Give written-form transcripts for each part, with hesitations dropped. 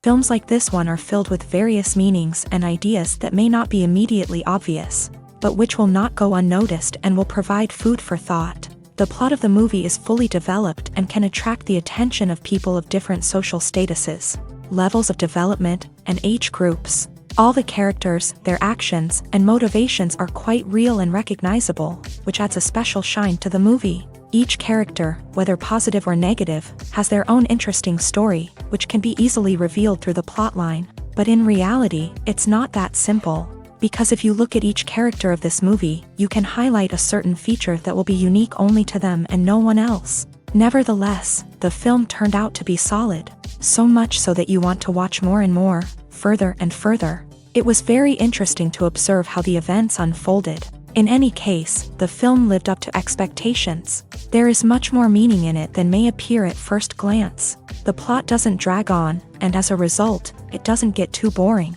Films like this one are filled with various meanings and ideas that may not be immediately obvious, but which will not go unnoticed and will provide food for thought. The plot of the movie is fully developed and can attract the attention of people of different social statuses, levels of development, and age groups. All the characters, their actions, and motivations are quite real and recognizable, which adds a special shine to the movie. Each character, whether positive or negative, has their own interesting story, which can be easily revealed through the plotline. But in reality, it's not that simple. Because if you look at each character of this movie, you can highlight a certain feature that will be unique only to them and no one else. Nevertheless, the film turned out to be solid. So much so that you want to watch more and more, further and further. It was very interesting to observe how the events unfolded. In any case, the film lived up to expectations. There is much more meaning in it than may appear at first glance. The plot doesn't drag on, and as a result, it doesn't get too boring.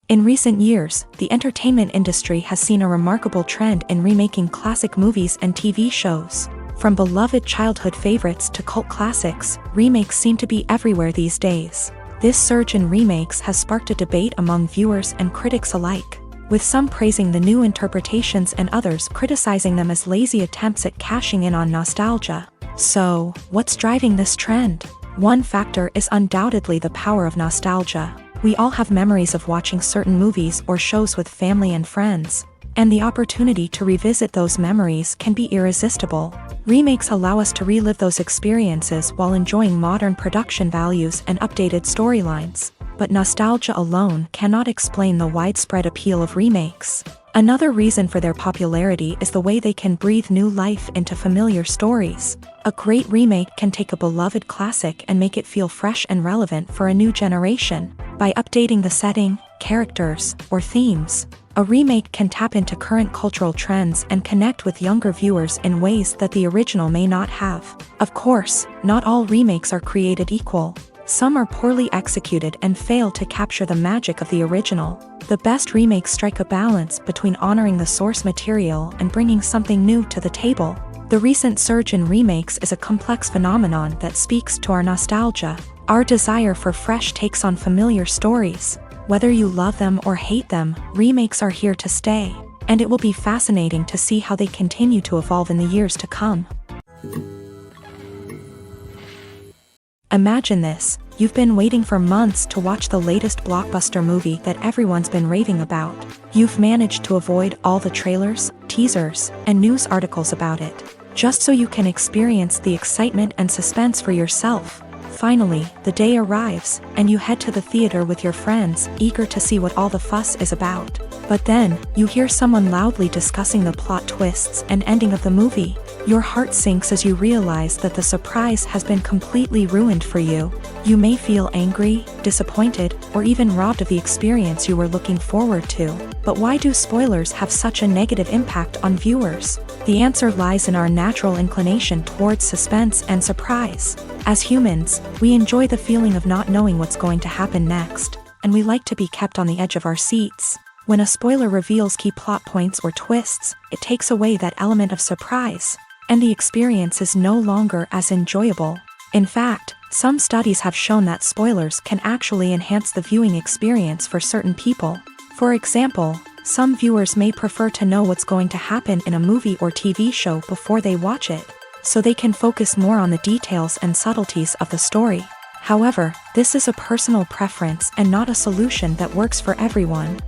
In recent years, the entertainment industry has seen a remarkable trend in remaking classic movies and TV shows. From beloved childhood favorites to cult classics, remakes seem to be everywhere these days. This surge in remakes has sparked a debate among viewers and critics alike, with some praising the new interpretations and others criticizing them as lazy attempts at cashing in on nostalgia. So, what's driving this trend? One factor is undoubtedly the power of nostalgia. We all have memories of watching certain movies or shows with family and friends, and the opportunity to revisit those memories can be irresistible. Remakes allow us to relive those experiences while enjoying modern production values and updated storylines. But nostalgia alone cannot explain the widespread appeal of remakes. Another reason for their popularity is the way they can breathe new life into familiar stories. A great remake can take a beloved classic and make it feel fresh and relevant for a new generation. By updating the setting, characters, or themes, a remake can tap into current cultural trends and connect with younger viewers in ways that the original may not have. Of course, not all remakes are created equal. Some are poorly executed and fail to capture the magic of the original. The best remakes strike a balance between honoring the source material and bringing something new to the table. The recent surge in remakes is a complex phenomenon that speaks to our nostalgia, our desire for fresh takes on familiar stories. Whether you love them or hate them, remakes are here to stay, and it will be fascinating to see how they continue to evolve in the years to come. Imagine this, you've been waiting for months to watch the latest blockbuster movie that everyone's been raving about. You've managed to avoid all the trailers, teasers, and news articles about it, just so you can experience the excitement and suspense for yourself. Finally, the day arrives, and you head to the theater with your friends, eager to see what all the fuss is about. But then, you hear someone loudly discussing the plot twists and ending of the movie. Your heart sinks as you realize that the surprise has been completely ruined for you. You may feel angry, disappointed, or even robbed of the experience you were looking forward to. But why do spoilers have such a negative impact on viewers? The answer lies in our natural inclination towards suspense and surprise. As humans, we enjoy the feeling of not knowing what's going to happen next, and we like to be kept on the edge of our seats. When a spoiler reveals key plot points or twists, it takes away that element of surprise, and the experience is no longer as enjoyable. In fact, some studies have shown that spoilers can actually enhance the viewing experience for certain people. For example, some viewers may prefer to know what's going to happen in a movie or TV show before they watch it. so they can focus more on the details and subtleties of the story. However, this is a personal preference and not a solution that works for everyone.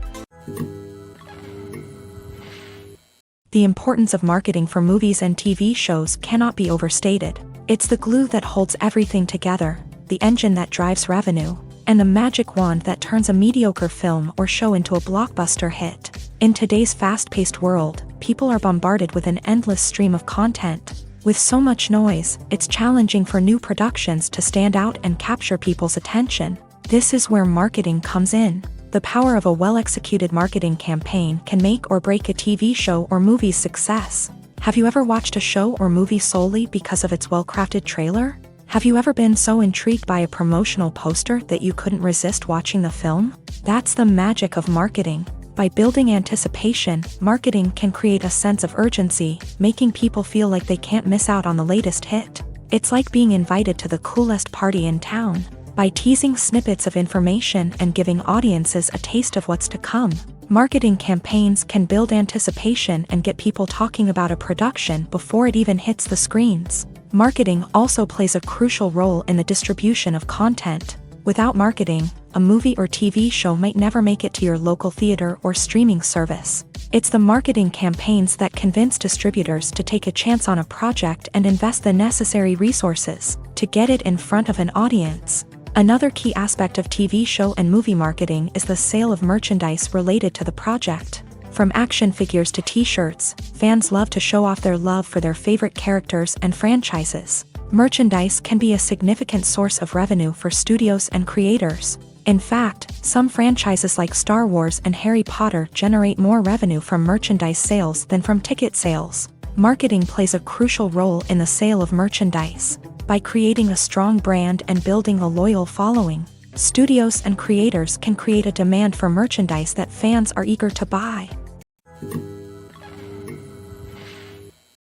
The importance of marketing for movies and TV shows cannot be overstated. It's the glue that holds everything together, the engine that drives revenue, and the magic wand that turns a mediocre film or show into a blockbuster hit. In today's fast-paced world, people are bombarded with an endless stream of content. With so much noise, it's challenging for new productions to stand out and capture people's attention. This is where marketing comes in. The power of a well-executed marketing campaign can make or break a TV show or movie's success. Have you ever watched a show or movie solely because of its well-crafted trailer? Have you ever been so intrigued by a promotional poster that you couldn't resist watching the film? That's the magic of marketing. By building anticipation, marketing can create a sense of urgency, making people feel like they can't miss out on the latest hit. It's like being invited to the coolest party in town. By teasing snippets of information and giving audiences a taste of what's to come, marketing campaigns can build anticipation and get people talking about a production before it even hits the screens. Marketing also plays a crucial role in the distribution of content. Without marketing, a movie or TV show might never make it to your local theater or streaming service. It's the marketing campaigns that convince distributors to take a chance on a project and invest the necessary resources to get it in front of an audience. Another key aspect of TV show and movie marketing is the sale of merchandise related to the project. From action figures to t-shirts, fans love to show off their love for their favorite characters and franchises. Merchandise can be a significant source of revenue for studios and creators. In fact, some franchises like Star Wars and Harry Potter generate more revenue from merchandise sales than from ticket sales. Marketing plays a crucial role in the sale of merchandise. By creating a strong brand and building a loyal following, studios and creators can create a demand for merchandise that fans are eager to buy.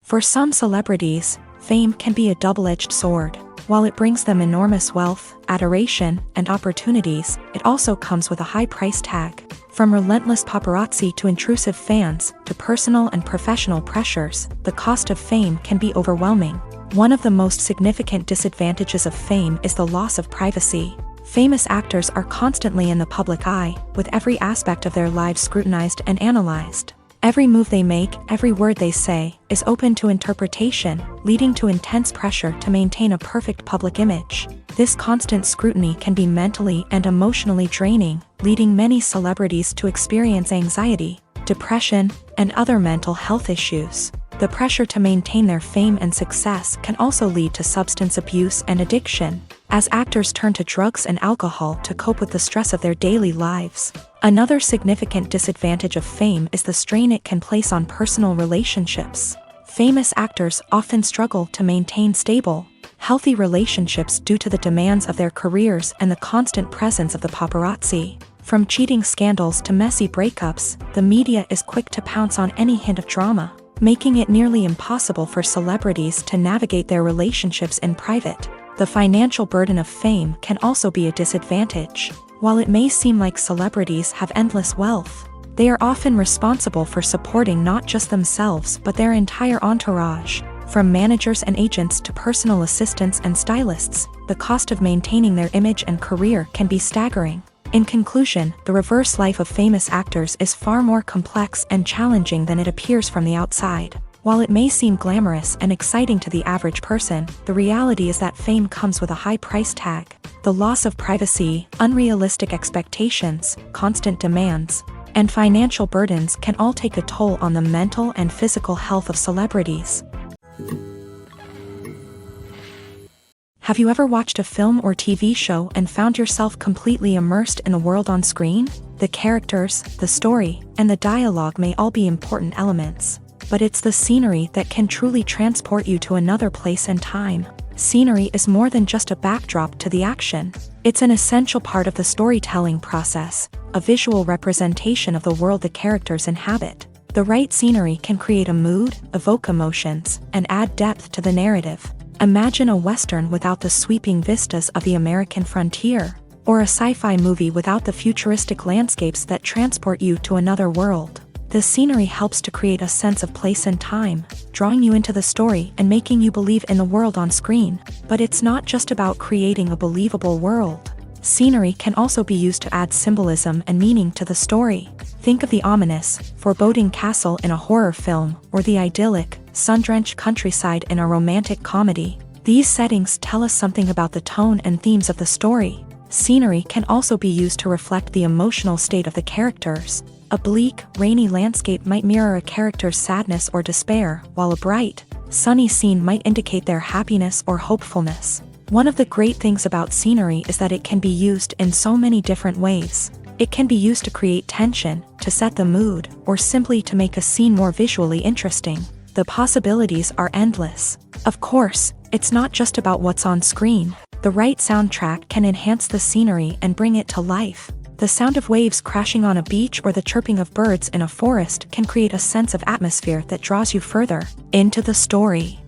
For some celebrities, fame can be a double-edged sword. While it brings them enormous wealth, adoration, and opportunities, it also comes with a high price tag. From relentless paparazzi to intrusive fans, to personal and professional pressures, the cost of fame can be overwhelming. One of the most significant disadvantages of fame is the loss of privacy. Famous actors are constantly in the public eye, with every aspect of their lives scrutinized and analyzed. Every move they make, every word they say, is open to interpretation, leading to intense pressure to maintain a perfect public image. This constant scrutiny can be mentally and emotionally draining, leading many celebrities to experience anxiety, depression, and other mental health issues. The pressure to maintain their fame and success can also lead to substance abuse and addiction, as actors turn to drugs and alcohol to cope with the stress of their daily lives. Another significant disadvantage of fame is the strain it can place on personal relationships. Famous actors often struggle to maintain stable, healthy relationships due to the demands of their careers and the constant presence of the paparazzi. From cheating scandals to messy breakups, the media is quick to pounce on any hint of drama, making it nearly impossible for celebrities to navigate their relationships in private. The financial burden of fame can also be a disadvantage. While it may seem like celebrities have endless wealth, they are often responsible for supporting not just themselves but their entire entourage. From managers and agents to personal assistants and stylists, the cost of maintaining their image and career can be staggering. In conclusion, the reverse life of famous actors is far more complex and challenging than it appears from the outside. While it may seem glamorous and exciting to the average person, the reality is that fame comes with a high price tag. The loss of privacy, unrealistic expectations, constant demands, and financial burdens can all take a toll on the mental and physical health of celebrities. Have you ever watched a film or TV show and found yourself completely immersed in the world on screen? The characters, the story, and the dialogue may all be important elements, but it's the scenery that can truly transport you to another place and time. Scenery is more than just a backdrop to the action. It's an essential part of the storytelling process, a visual representation of the world the characters inhabit. The right scenery can create a mood, evoke emotions, and add depth to the narrative. Imagine a Western without the sweeping vistas of the American frontier, or a sci-fi movie without the futuristic landscapes that transport you to another world. The scenery helps to create a sense of place and time, drawing you into the story and making you believe in the world on screen. But it's not just about creating a believable world. Scenery can also be used to add symbolism and meaning to the story. Think of the ominous, foreboding castle in a horror film, or the idyllic, sun-drenched countryside in a romantic comedy. These settings tell us something about the tone and themes of the story. Scenery can also be used to reflect the emotional state of the characters. A bleak, rainy landscape might mirror a character's sadness or despair, while a bright, sunny scene might indicate their happiness or hopefulness. One of the great things about scenery is that it can be used in so many different ways. It can be used to create tension, to set the mood, or simply to make a scene more visually interesting. The possibilities are endless. Of course, it's not just about what's on screen. The right soundtrack can enhance the scenery and bring it to life. The sound of waves crashing on a beach or the chirping of birds in a forest can create a sense of atmosphere that draws you further into the story.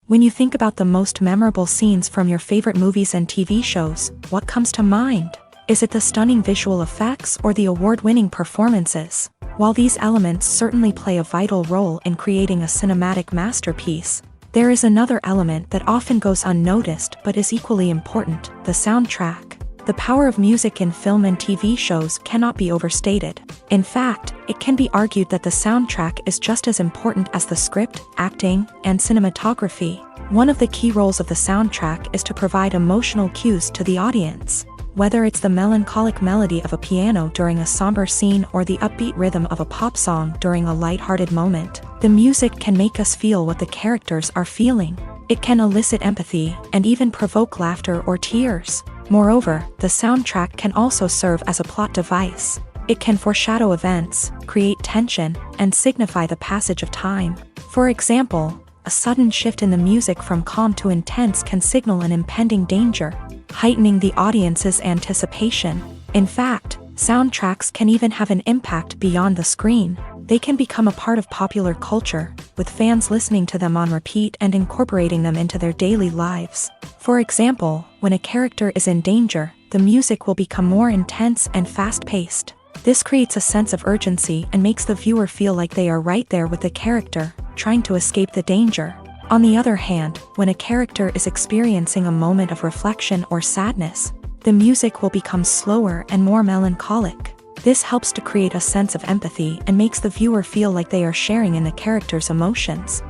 When you think about the most memorable scenes from your favorite movies and TV shows, what comes to mind? Is it the stunning visual effects or the award-winning performances? While these elements certainly play a vital role in creating a cinematic masterpiece, there is another element that often goes unnoticed but is equally important: the soundtrack. The power of music in film and TV shows cannot be overstated. In fact, it can be argued that the soundtrack is just as important as the script, acting, and cinematography. One of the key roles of the soundtrack is to provide emotional cues to the audience. Whether it's the melancholic melody of a piano during a somber scene or the upbeat rhythm of a pop song during a lighthearted moment, the music can make us feel what the characters are feeling. It can elicit empathy and even provoke laughter or tears. Moreover, the soundtrack can also serve as a plot device. It can foreshadow events, create tension, and signify the passage of time. For example, a sudden shift in the music from calm to intense can signal an impending danger, heightening the audience's anticipation. In fact, soundtracks can even have an impact beyond the screen. They can become a part of popular culture, with fans listening to them on repeat and incorporating them into their daily lives. For example, when a character is in danger, the music will become more intense and fast-paced. This creates a sense of urgency and makes the viewer feel like they are right there with the character, trying to escape the danger. On the other hand, when a character is experiencing a moment of reflection or sadness, the music will become slower and more melancholic. This helps to create a sense of empathy and makes the viewer feel like they are sharing in the character's emotions.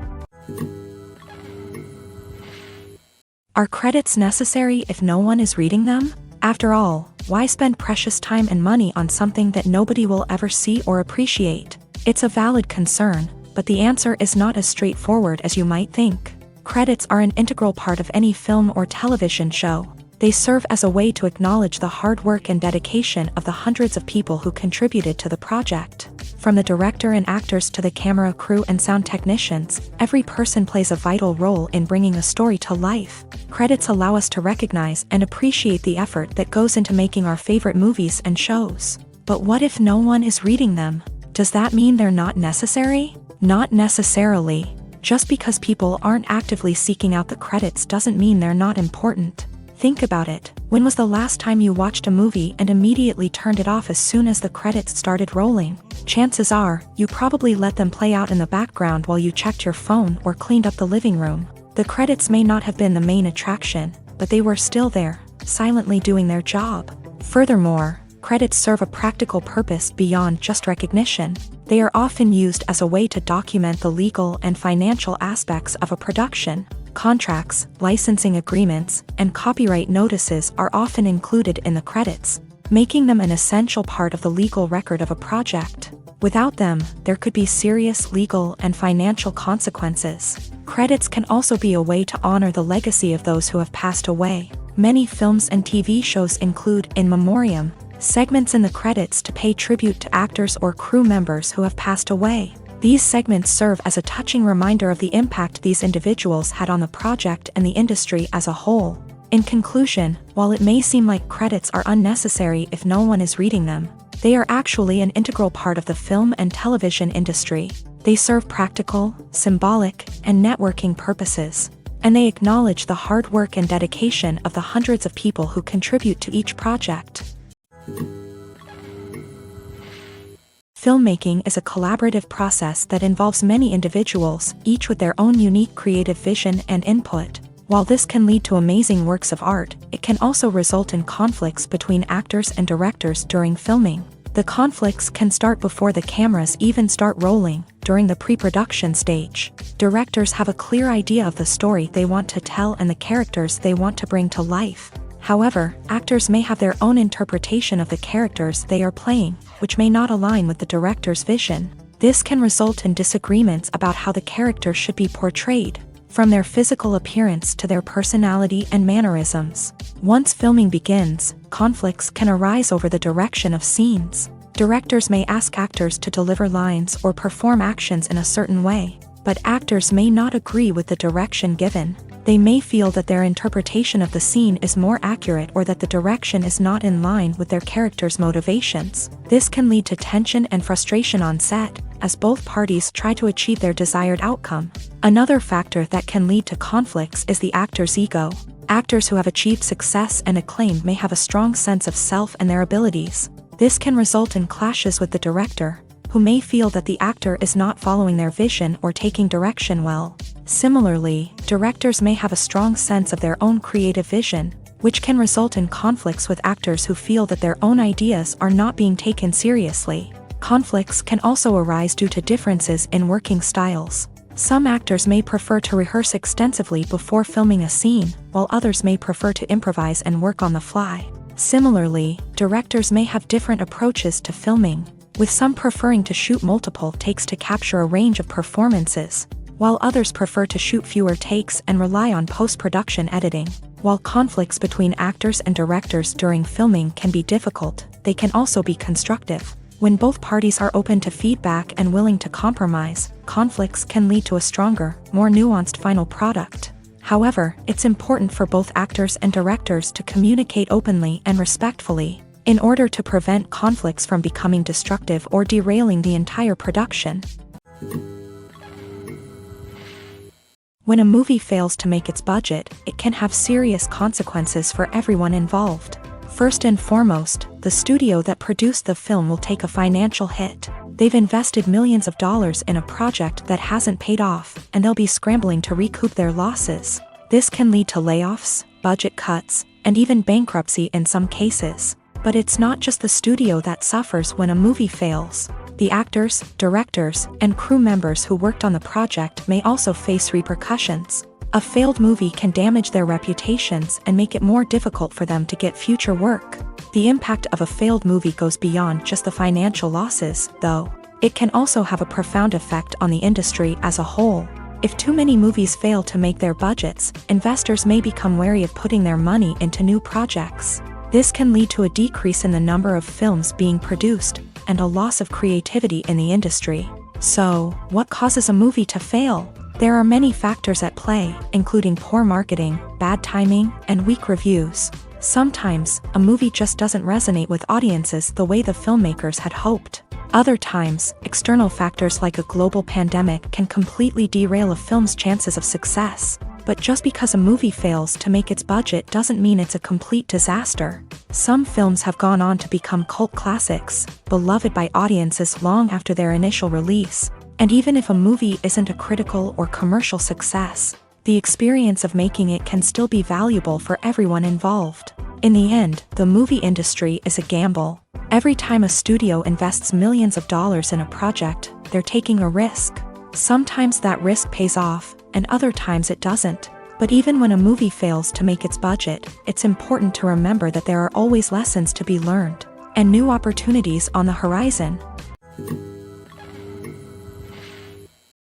Are credits necessary if no one is reading them? After all, why spend precious time and money on something that nobody will ever see or appreciate? It's a valid concern, but the answer is not as straightforward as you might think. Credits are an integral part of any film or television show. They serve as a way to acknowledge the hard work and dedication of the hundreds of people who contributed to the project. From the director and actors to the camera crew and sound technicians, every person plays a vital role in bringing a story to life. Credits allow us to recognize and appreciate the effort that goes into making our favorite movies and shows. But what if no one is reading them? Does that mean they're not necessary? Not necessarily. Just because people aren't actively seeking out the credits doesn't mean they're not important. Think about it. When was the last time you watched a movie and immediately turned it off as soon as the credits started rolling? Chances are, you probably let them play out in the background while you checked your phone or cleaned up the living room. The credits may not have been the main attraction, but they were still there, silently doing their job. Furthermore, credits serve a practical purpose beyond just recognition. They are often used as a way to document the legal and financial aspects of a production. Contracts, licensing agreements, and copyright notices are often included in the credits, making them an essential part of the legal record of a project. Without them, there could be serious legal and financial consequences. Credits can also be a way to honor the legacy of those who have passed away. Many films and TV shows include in memoriam segments in the credits to pay tribute to actors or crew members who have passed away. These segments serve as a touching reminder of the impact these individuals had on the project and the industry as a whole. In conclusion, while it may seem like credits are unnecessary if no one is reading them, they are actually an integral part of the film and television industry. They serve practical, symbolic, and networking purposes, and they acknowledge the hard work and dedication of the hundreds of people who contribute to each project. Filmmaking is a collaborative process that involves many individuals, each with their own unique creative vision and input. While this can lead to amazing works of art, it can also result in conflicts between actors and directors during filming. The conflicts can start before the cameras even start rolling, during the pre-production stage. Directors have a clear idea of the story they want to tell and the characters they want to bring to life. However, actors may have their own interpretation of the characters they are playing, which may not align with the director's vision. This can result in disagreements about how the character should be portrayed, from their physical appearance to their personality and mannerisms. Once filming begins, conflicts can arise over the direction of scenes. Directors may ask actors to deliver lines or perform actions in a certain way, but actors may not agree with the direction given. They may feel that their interpretation of the scene is more accurate or that the direction is not in line with their character's motivations. This can lead to tension and frustration on set, as both parties try to achieve their desired outcome. Another factor that can lead to conflicts is the actor's ego. Actors who have achieved success and acclaim may have a strong sense of self and their abilities. This can result in clashes with the director, who may feel that the actor is not following their vision or taking direction well. Similarly, directors may have a strong sense of their own creative vision, which can result in conflicts with actors who feel that their own ideas are not being taken seriously. Conflicts can also arise due to differences in working styles. Some actors may prefer to rehearse extensively before filming a scene, while others may prefer to improvise and work on the fly. Similarly, directors may have different approaches to filming, with some preferring to shoot multiple takes to capture a range of performances, while others prefer to shoot fewer takes and rely on post-production editing. While conflicts between actors and directors during filming can be difficult, they can also be constructive. When both parties are open to feedback and willing to compromise, conflicts can lead to a stronger, more nuanced final product. However, it's important for both actors and directors to communicate openly and respectfully, in order to prevent conflicts from becoming destructive or derailing the entire production. When a movie fails to make its budget, it can have serious consequences for everyone involved. First and foremost, the studio that produced the film will take a financial hit. They've invested millions of dollars in a project that hasn't paid off, and they'll be scrambling to recoup their losses. This can lead to layoffs, budget cuts, and even bankruptcy in some cases. But it's not just the studio that suffers when a movie fails. The actors, directors, and crew members who worked on the project may also face repercussions. A failed movie can damage their reputations and make it more difficult for them to get future work. The impact of a failed movie goes beyond just the financial losses, though. It can also have a profound effect on the industry as a whole. If too many movies fail to make their budgets, investors may become wary of putting their money into new projects. This can lead to a decrease in the number of films being produced, and a loss of creativity in the industry. So, what causes a movie to fail? There are many factors at play, including poor marketing, bad timing, and weak reviews. Sometimes, a movie just doesn't resonate with audiences the way the filmmakers had hoped. Other times, external factors like a global pandemic can completely derail a film's chances of success. But just because a movie fails to make its budget doesn't mean it's a complete disaster. Some films have gone on to become cult classics, beloved by audiences long after their initial release. And even if a movie isn't a critical or commercial success, the experience of making it can still be valuable for everyone involved. In the end, the movie industry is a gamble. Every time a studio invests millions of dollars in a project, they're taking a risk. Sometimes that risk pays off, and other times it doesn't. But even when a movie fails to make its budget, it's important to remember that there are always lessons to be learned, and new opportunities on the horizon.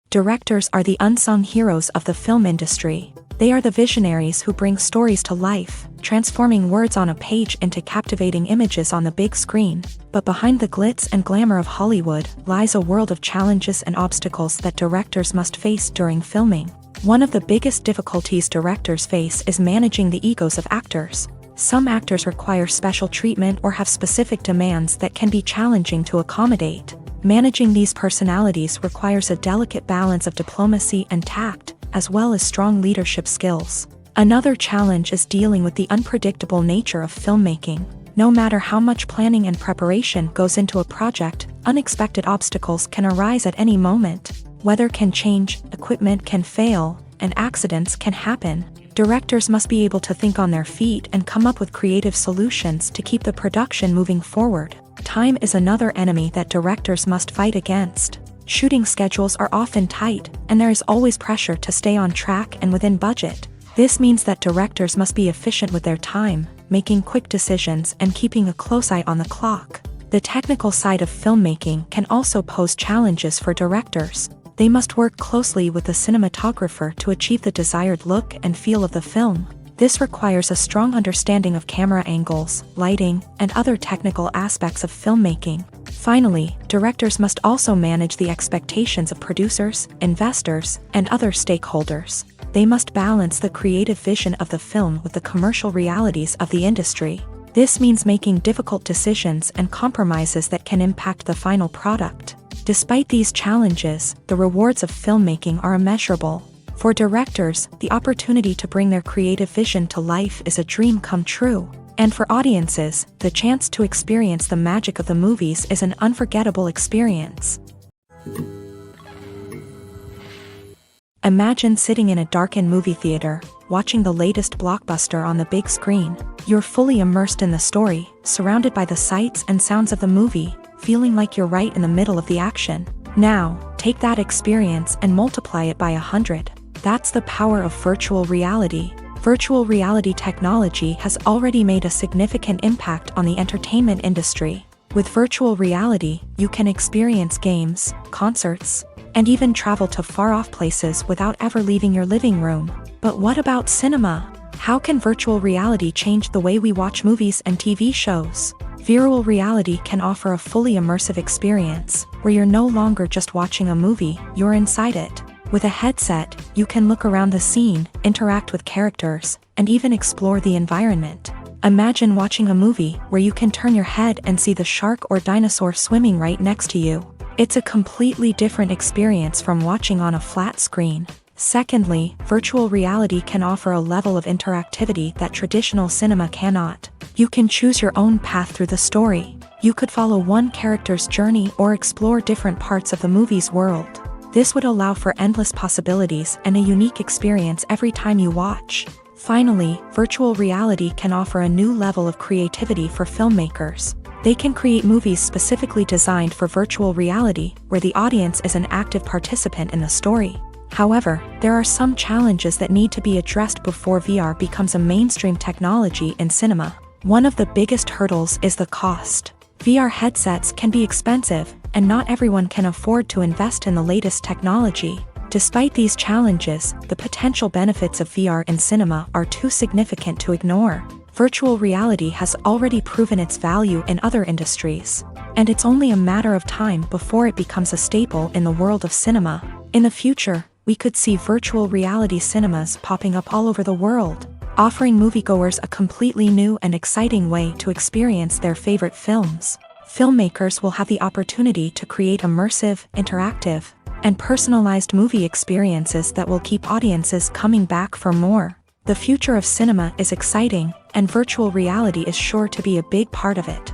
Directors are the unsung heroes of the film industry. They are the visionaries who bring stories to life, transforming words on a page into captivating images on the big screen. But behind the glitz and glamour of Hollywood lies a world of challenges and obstacles that directors must face during filming. One of the biggest difficulties directors face is managing the egos of actors. Some actors require special treatment or have specific demands that can be challenging to accommodate. Managing these personalities requires a delicate balance of diplomacy and tact, as well as strong leadership skills. Another challenge is dealing with the unpredictable nature of filmmaking. No matter how much planning and preparation goes into a project, unexpected obstacles can arise at any moment. Weather can change, equipment can fail, and accidents can happen. Directors must be able to think on their feet and come up with creative solutions to keep the production moving forward. Time is another enemy that directors must fight against. Shooting schedules are often tight, and there is always pressure to stay on track and within budget. This means that directors must be efficient with their time, making quick decisions and keeping a close eye on the clock. The technical side of filmmaking can also pose challenges for directors. They must work closely with the cinematographer to achieve the desired look and feel of the film. This requires a strong understanding of camera angles, lighting, and other technical aspects of filmmaking. Finally, directors must also manage the expectations of producers, investors, and other stakeholders. They must balance the creative vision of the film with the commercial realities of the industry. This means making difficult decisions and compromises that can impact the final product. Despite these challenges, the rewards of filmmaking are immeasurable. For directors, the opportunity to bring their creative vision to life is a dream come true. And for audiences, the chance to experience the magic of the movies is an unforgettable experience. Imagine sitting in a darkened movie theater, watching the latest blockbuster on the big screen. You're fully immersed in the story, surrounded by the sights and sounds of the movie, feeling like you're right in the middle of the action. Now, take that experience and multiply it by 100. That's the power of virtual reality. Virtual reality technology has already made a significant impact on the entertainment industry. With virtual reality, you can experience games, concerts, and even travel to far-off places without ever leaving your living room. But what about cinema? How can virtual reality change the way we watch movies and TV shows? Virtual reality can offer a fully immersive experience, where you're no longer just watching a movie, you're inside it. With a headset, you can look around the scene, interact with characters, and even explore the environment. Imagine watching a movie where you can turn your head and see the shark or dinosaur swimming right next to you. It's a completely different experience from watching on a flat screen. Secondly, virtual reality can offer a level of interactivity that traditional cinema cannot. You can choose your own path through the story. You could follow one character's journey or explore different parts of the movie's world. This would allow for endless possibilities and a unique experience every time you watch. Finally, virtual reality can offer a new level of creativity for filmmakers. They can create movies specifically designed for virtual reality, where the audience is an active participant in the story. However, there are some challenges that need to be addressed before VR becomes a mainstream technology in cinema. One of the biggest hurdles is the cost. VR headsets can be expensive, and not everyone can afford to invest in the latest technology. Despite these challenges, the potential benefits of VR in cinema are too significant to ignore. Virtual reality has already proven its value in other industries, and it's only a matter of time before it becomes a staple in the world of cinema. In the future, we could see virtual reality cinemas popping up all over the world, offering moviegoers a completely new and exciting way to experience their favorite films. Filmmakers will have the opportunity to create immersive, interactive, and personalized movie experiences that will keep audiences coming back for more. The future of cinema is exciting, and virtual reality is sure to be a big part of it.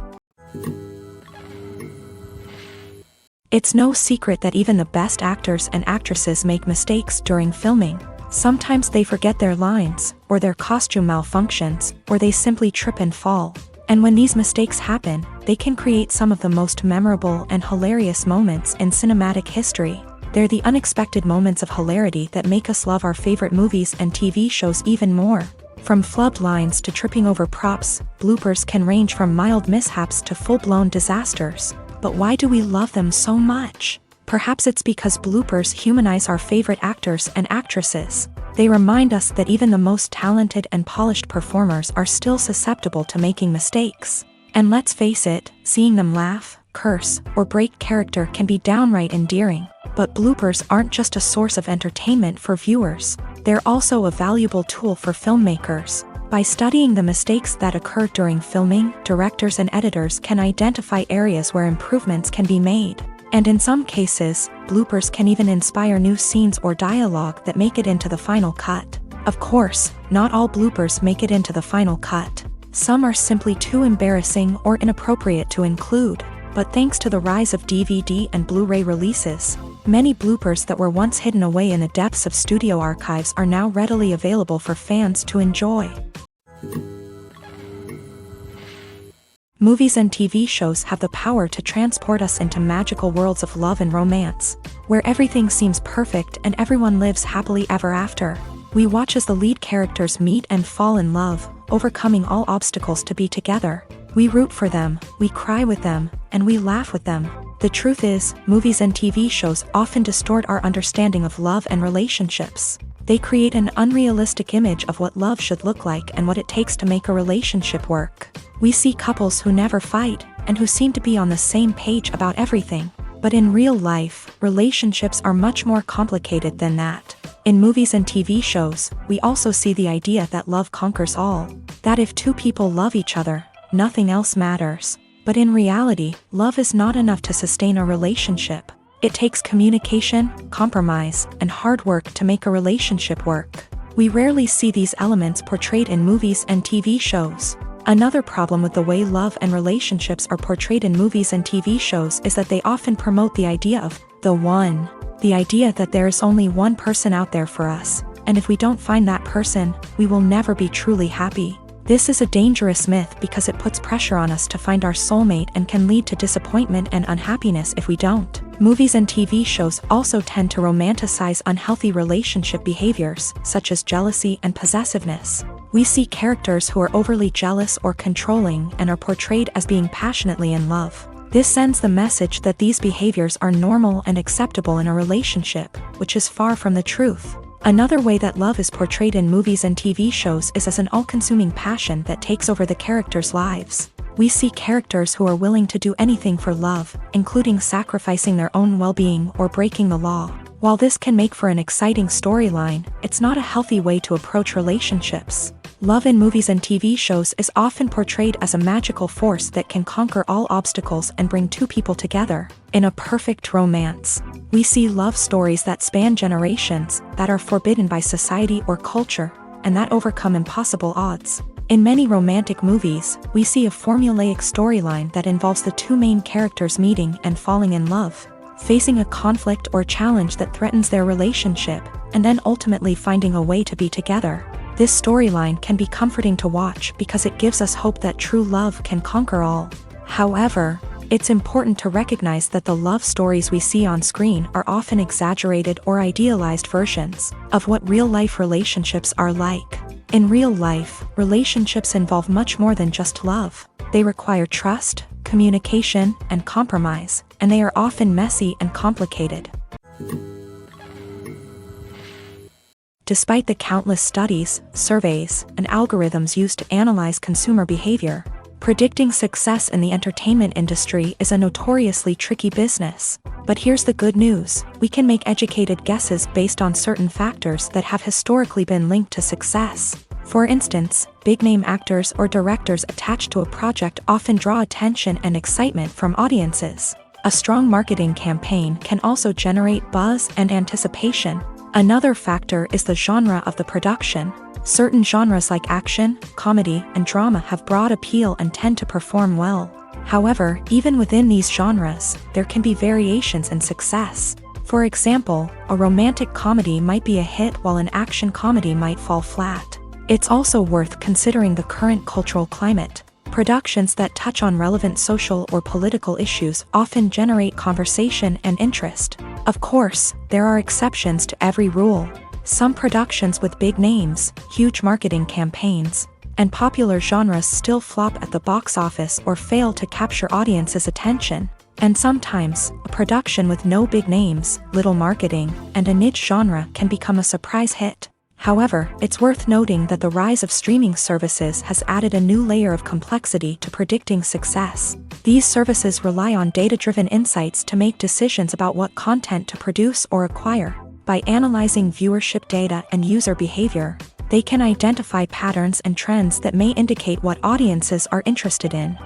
It's no secret that even the best actors and actresses make mistakes during filming. Sometimes they forget their lines, or their costume malfunctions, or they simply trip and fall. And when these mistakes happen, they can create some of the most memorable and hilarious moments in cinematic history. They're the unexpected moments of hilarity that make us love our favorite movies and TV shows even more. From flubbed lines to tripping over props, bloopers can range from mild mishaps to full-blown disasters. But why do we love them so much? Perhaps it's because bloopers humanize our favorite actors and actresses. They remind us that even the most talented and polished performers are still susceptible to making mistakes. And let's face it, seeing them laugh, curse, or break character can be downright endearing. But bloopers aren't just a source of entertainment for viewers. They're also a valuable tool for filmmakers. By studying the mistakes that occur during filming, directors and editors can identify areas where improvements can be made. And in some cases, bloopers can even inspire new scenes or dialogue that make it into the final cut. Of course, not all bloopers make it into the final cut. Some are simply too embarrassing or inappropriate to include. but thanks to the rise of DVD and Blu-ray releases, many bloopers that were once hidden away in the depths of studio archives are now readily available for fans to enjoy. Movies and TV shows have the power to transport us into magical worlds of love and romance, where everything seems perfect and everyone lives happily ever after. We watch as the lead characters meet and fall in love, overcoming all obstacles to be together. We root for them, we cry with them, and we laugh with them. The truth is, movies and TV shows often distort our understanding of love and relationships. They create an unrealistic image of what love should look like and what it takes to make a relationship work. We see couples who never fight, and who seem to be on the same page about everything. But in real life, relationships are much more complicated than that. In movies and TV shows, we also see the idea that love conquers all. That if two people love each other, nothing else matters. But in reality, love is not enough to sustain a relationship. It takes communication, compromise, and hard work to make a relationship work. We rarely see these elements portrayed in movies and TV shows. Another problem with the way love and relationships are portrayed in movies and TV shows is that they often promote the idea of the one. The idea that there is only one person out there for us, and if we don't find that person, we will never be truly happy. This is a dangerous myth because it puts pressure on us to find our soulmate and can lead to disappointment and unhappiness if we don't. Movies and TV shows also tend to romanticize unhealthy relationship behaviors, such as jealousy and possessiveness. We see characters who are overly jealous or controlling and are portrayed as being passionately in love. This sends the message that these behaviors are normal and acceptable in a relationship, which is far from the truth. Another way that love is portrayed in movies and TV shows is as an all-consuming passion that takes over the characters' lives. We see characters who are willing to do anything for love, including sacrificing their own well-being or breaking the law. While this can make for an exciting storyline, it's not a healthy way to approach relationships. Love in movies and TV shows is often portrayed as a magical force that can conquer all obstacles and bring two people together in a perfect romance. We see love stories that span generations, that are forbidden by society or culture, and that overcome impossible odds. In many romantic movies, we see a formulaic storyline that involves the two main characters meeting and falling in love, facing a conflict or challenge that threatens their relationship, and then ultimately finding a way to be together. This storyline can be comforting to watch because it gives us hope that true love can conquer all. However, it's important to recognize that the love stories we see on screen are often exaggerated or idealized versions of what real-life relationships are like. In real life, relationships involve much more than just love. They require trust, communication, and compromise, and they are often messy and complicated. Despite the countless studies, surveys, and algorithms used to analyze consumer behavior, predicting success in the entertainment industry is a notoriously tricky business. But here's the good news: we can make educated guesses based on certain factors that have historically been linked to success. For instance, big-name actors or directors attached to a project often draw attention and excitement from audiences. A strong marketing campaign can also generate buzz and anticipation. Another factor is the genre of the production. Certain genres like action, comedy, and drama have broad appeal and tend to perform well. However, even within these genres, there can be variations in success. For example, a romantic comedy might be a hit while an action comedy might fall flat. It's also worth considering the current cultural climate. Productions that touch on relevant social or political issues often generate conversation and interest. Of course, there are exceptions to every rule. Some productions with big names, huge marketing campaigns, and popular genres still flop at the box office or fail to capture audiences' attention. And sometimes, a production with no big names, little marketing, and a niche genre can become a surprise hit. However, it's worth noting that the rise of streaming services has added a new layer of complexity to predicting success. These services rely on data-driven insights to make decisions about what content to produce or acquire. By analyzing viewership data and user behavior, they can identify patterns and trends that may indicate what audiences are interested in.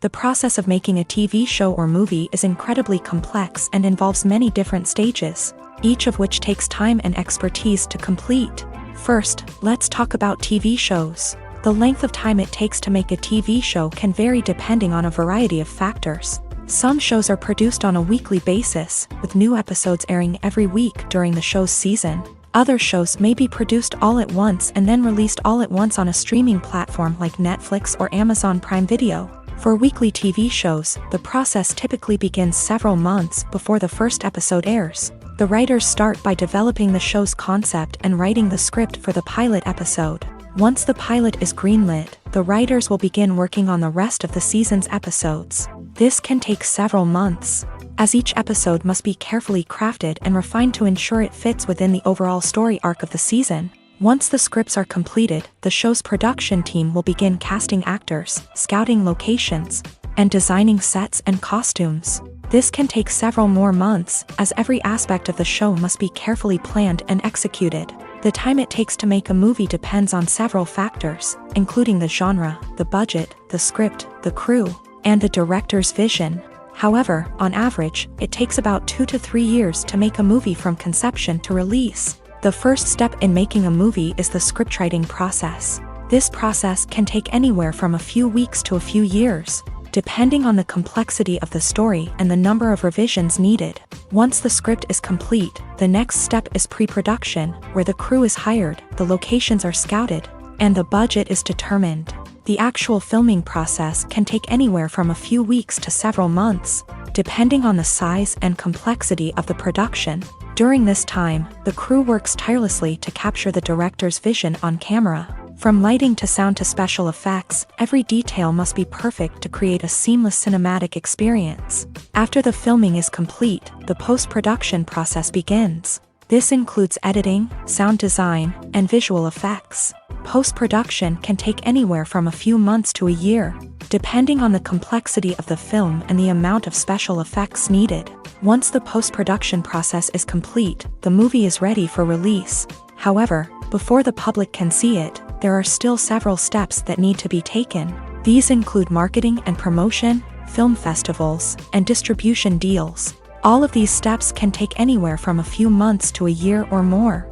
The process of making a TV show or movie is incredibly complex and involves many different stages, each of which takes time and expertise to complete. First, let's talk about TV shows. The length of time it takes to make a TV show can vary depending on a variety of factors. Some shows are produced on a weekly basis, with new episodes airing every week during the show's season. Other shows may be produced all at once and then released all at once on a streaming platform like Netflix or Amazon Prime Video. For weekly TV shows, the process typically begins several months before the first episode airs. The writers start by developing the show's concept and writing the script for the pilot episode. Once the pilot is greenlit, the writers will begin working on the rest of the season's episodes. This can take several months, as each episode must be carefully crafted and refined to ensure it fits within the overall story arc of the season. Once the scripts are completed, the show's production team will begin casting actors, scouting locations, and designing sets and costumes. This can take several more months, as every aspect of the show must be carefully planned and executed. The time it takes to make a movie depends on several factors, including the genre, the budget, the script, the crew, and the director's vision. However, on average, it takes about 2 to 3 years to make a movie from conception to release. The first step in making a movie is the scriptwriting process. This process can take anywhere from a few weeks to a few years, depending on the complexity of the story and the number of revisions needed. Once the script is complete, the next step is pre-production, where the crew is hired, the locations are scouted, and the budget is determined. The actual filming process can take anywhere from a few weeks to several months, depending on the size and complexity of the production. During this time, the crew works tirelessly to capture the director's vision on camera. From lighting to sound to special effects, every detail must be perfect to create a seamless cinematic experience. After the filming is complete, the post-production process begins. This includes editing, sound design, and visual effects. Post-production can take anywhere from a few months to a year, depending on the complexity of the film and the amount of special effects needed. Once the post-production process is complete, the movie is ready for release. However, before the public can see it, there are still several steps that need to be taken. These include marketing and promotion, film festivals, and distribution deals. All of these steps can take anywhere from a few months to a year or more.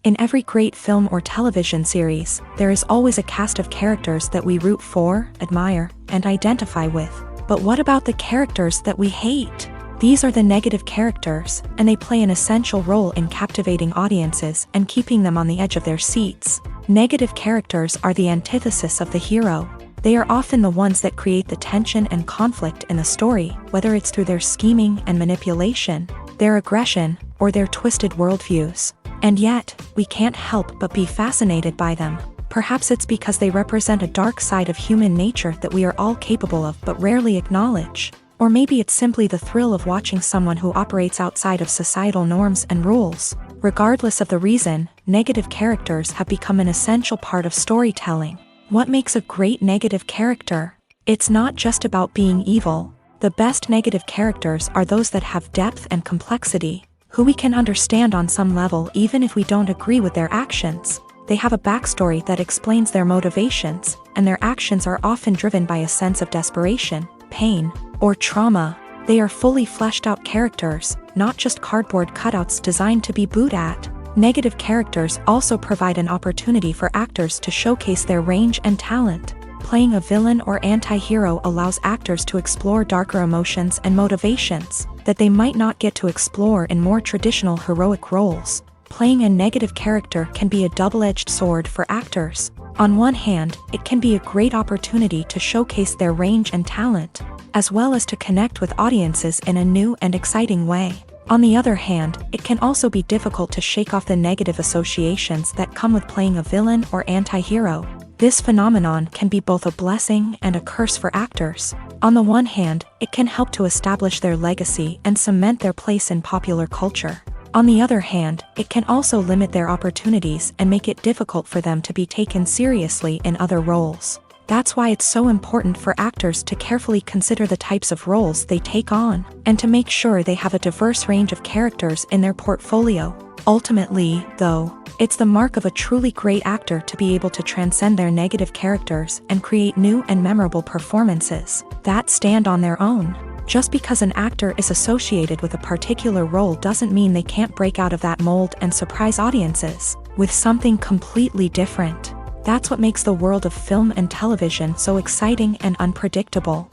In every great film or television series, there is always a cast of characters that we root for, admire, and identify with. But what about the characters that we hate? These are the negative characters, and they play an essential role in captivating audiences and keeping them on the edge of their seats. Negative characters are the antithesis of the hero. They are often the ones that create the tension and conflict in the story, whether it's through their scheming and manipulation, their aggression, or their twisted worldviews. And yet, we can't help but be fascinated by them. Perhaps it's because they represent a dark side of human nature that we are all capable of but rarely acknowledge. Or maybe it's simply the thrill of watching someone who operates outside of societal norms and rules. Regardless of the reason, negative characters have become an essential part of storytelling. What makes a great negative character? It's not just about being evil. The best negative characters are those that have depth and complexity, who we can understand on some level even if we don't agree with their actions. They have a backstory that explains their motivations, and their actions are often driven by a sense of desperation, pain, or trauma. They are fully fleshed out characters, not just cardboard cutouts designed to be booed at. Negative characters also provide an opportunity for actors to showcase their range and talent. Playing a villain or anti-hero allows actors to explore darker emotions and motivations that they might not get to explore in more traditional heroic roles. Playing a negative character can be a double-edged sword for actors. On one hand, it can be a great opportunity to showcase their range and talent, as well as to connect with audiences in a new and exciting way. On the other hand, it can also be difficult to shake off the negative associations that come with playing a villain or anti-hero. This phenomenon can be both a blessing and a curse for actors. On the one hand, it can help to establish their legacy and cement their place in popular culture. On the other hand, it can also limit their opportunities and make it difficult for them to be taken seriously in other roles. That's why it's so important for actors to carefully consider the types of roles they take on, and to make sure they have a diverse range of characters in their portfolio. Ultimately, though, it's the mark of a truly great actor to be able to transcend their negative characters and create new and memorable performances that stand on their own. Just because an actor is associated with a particular role doesn't mean they can't break out of that mold and surprise audiences. with something completely different. That's what makes the world of film and television so exciting and unpredictable.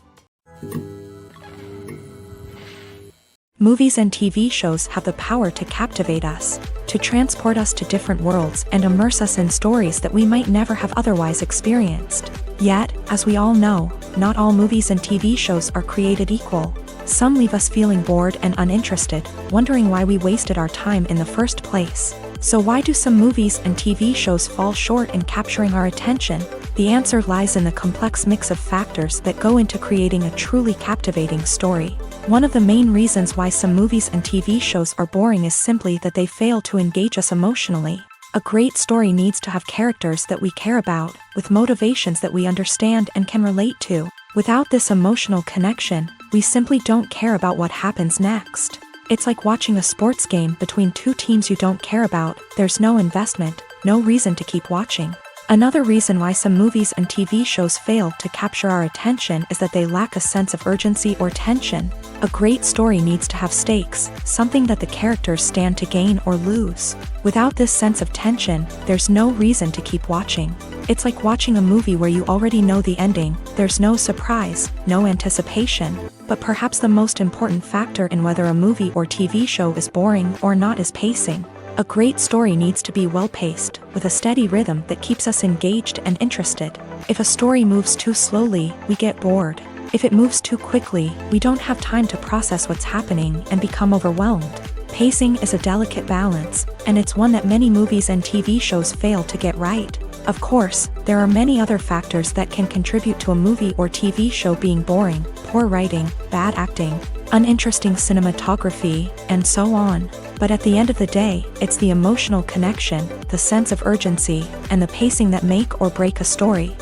Movies and TV shows have the power to captivate us, to transport us to different worlds and immerse us in stories that we might never have otherwise experienced. Yet, as we all know, not all movies and TV shows are created equal. Some leave us feeling bored and uninterested, wondering why we wasted our time in the first place. So why do some movies and TV shows fall short in capturing our attention? The answer lies in the complex mix of factors that go into creating a truly captivating story. One of the main reasons why some movies and TV shows are boring is simply that they fail to engage us emotionally. A great story needs to have characters that we care about, with motivations that we understand and can relate to. Without this emotional connection, we simply don't care about what happens next. It's like watching a sports game between two teams you don't care about. There's no investment, no reason to keep watching. Another reason why some movies and TV shows fail to capture our attention is that they lack a sense of urgency or tension. A great story needs to have stakes, something that the characters stand to gain or lose. Without this sense of tension, there's no reason to keep watching. It's like watching a movie where you already know the ending. There's no surprise, no anticipation. But perhaps the most important factor in whether a movie or TV show is boring or not is pacing. A great story needs to be well-paced, with a steady rhythm that keeps us engaged and interested. If a story moves too slowly, we get bored. If it moves too quickly, we don't have time to process what's happening and become overwhelmed. Pacing is a delicate balance, and it's one that many movies and TV shows fail to get right. Of course, there are many other factors that can contribute to a movie or TV show being boring: poor writing, bad acting, uninteresting cinematography, and so on. But at the end of the day, it's the emotional connection, the sense of urgency, and the pacing that make or break a story.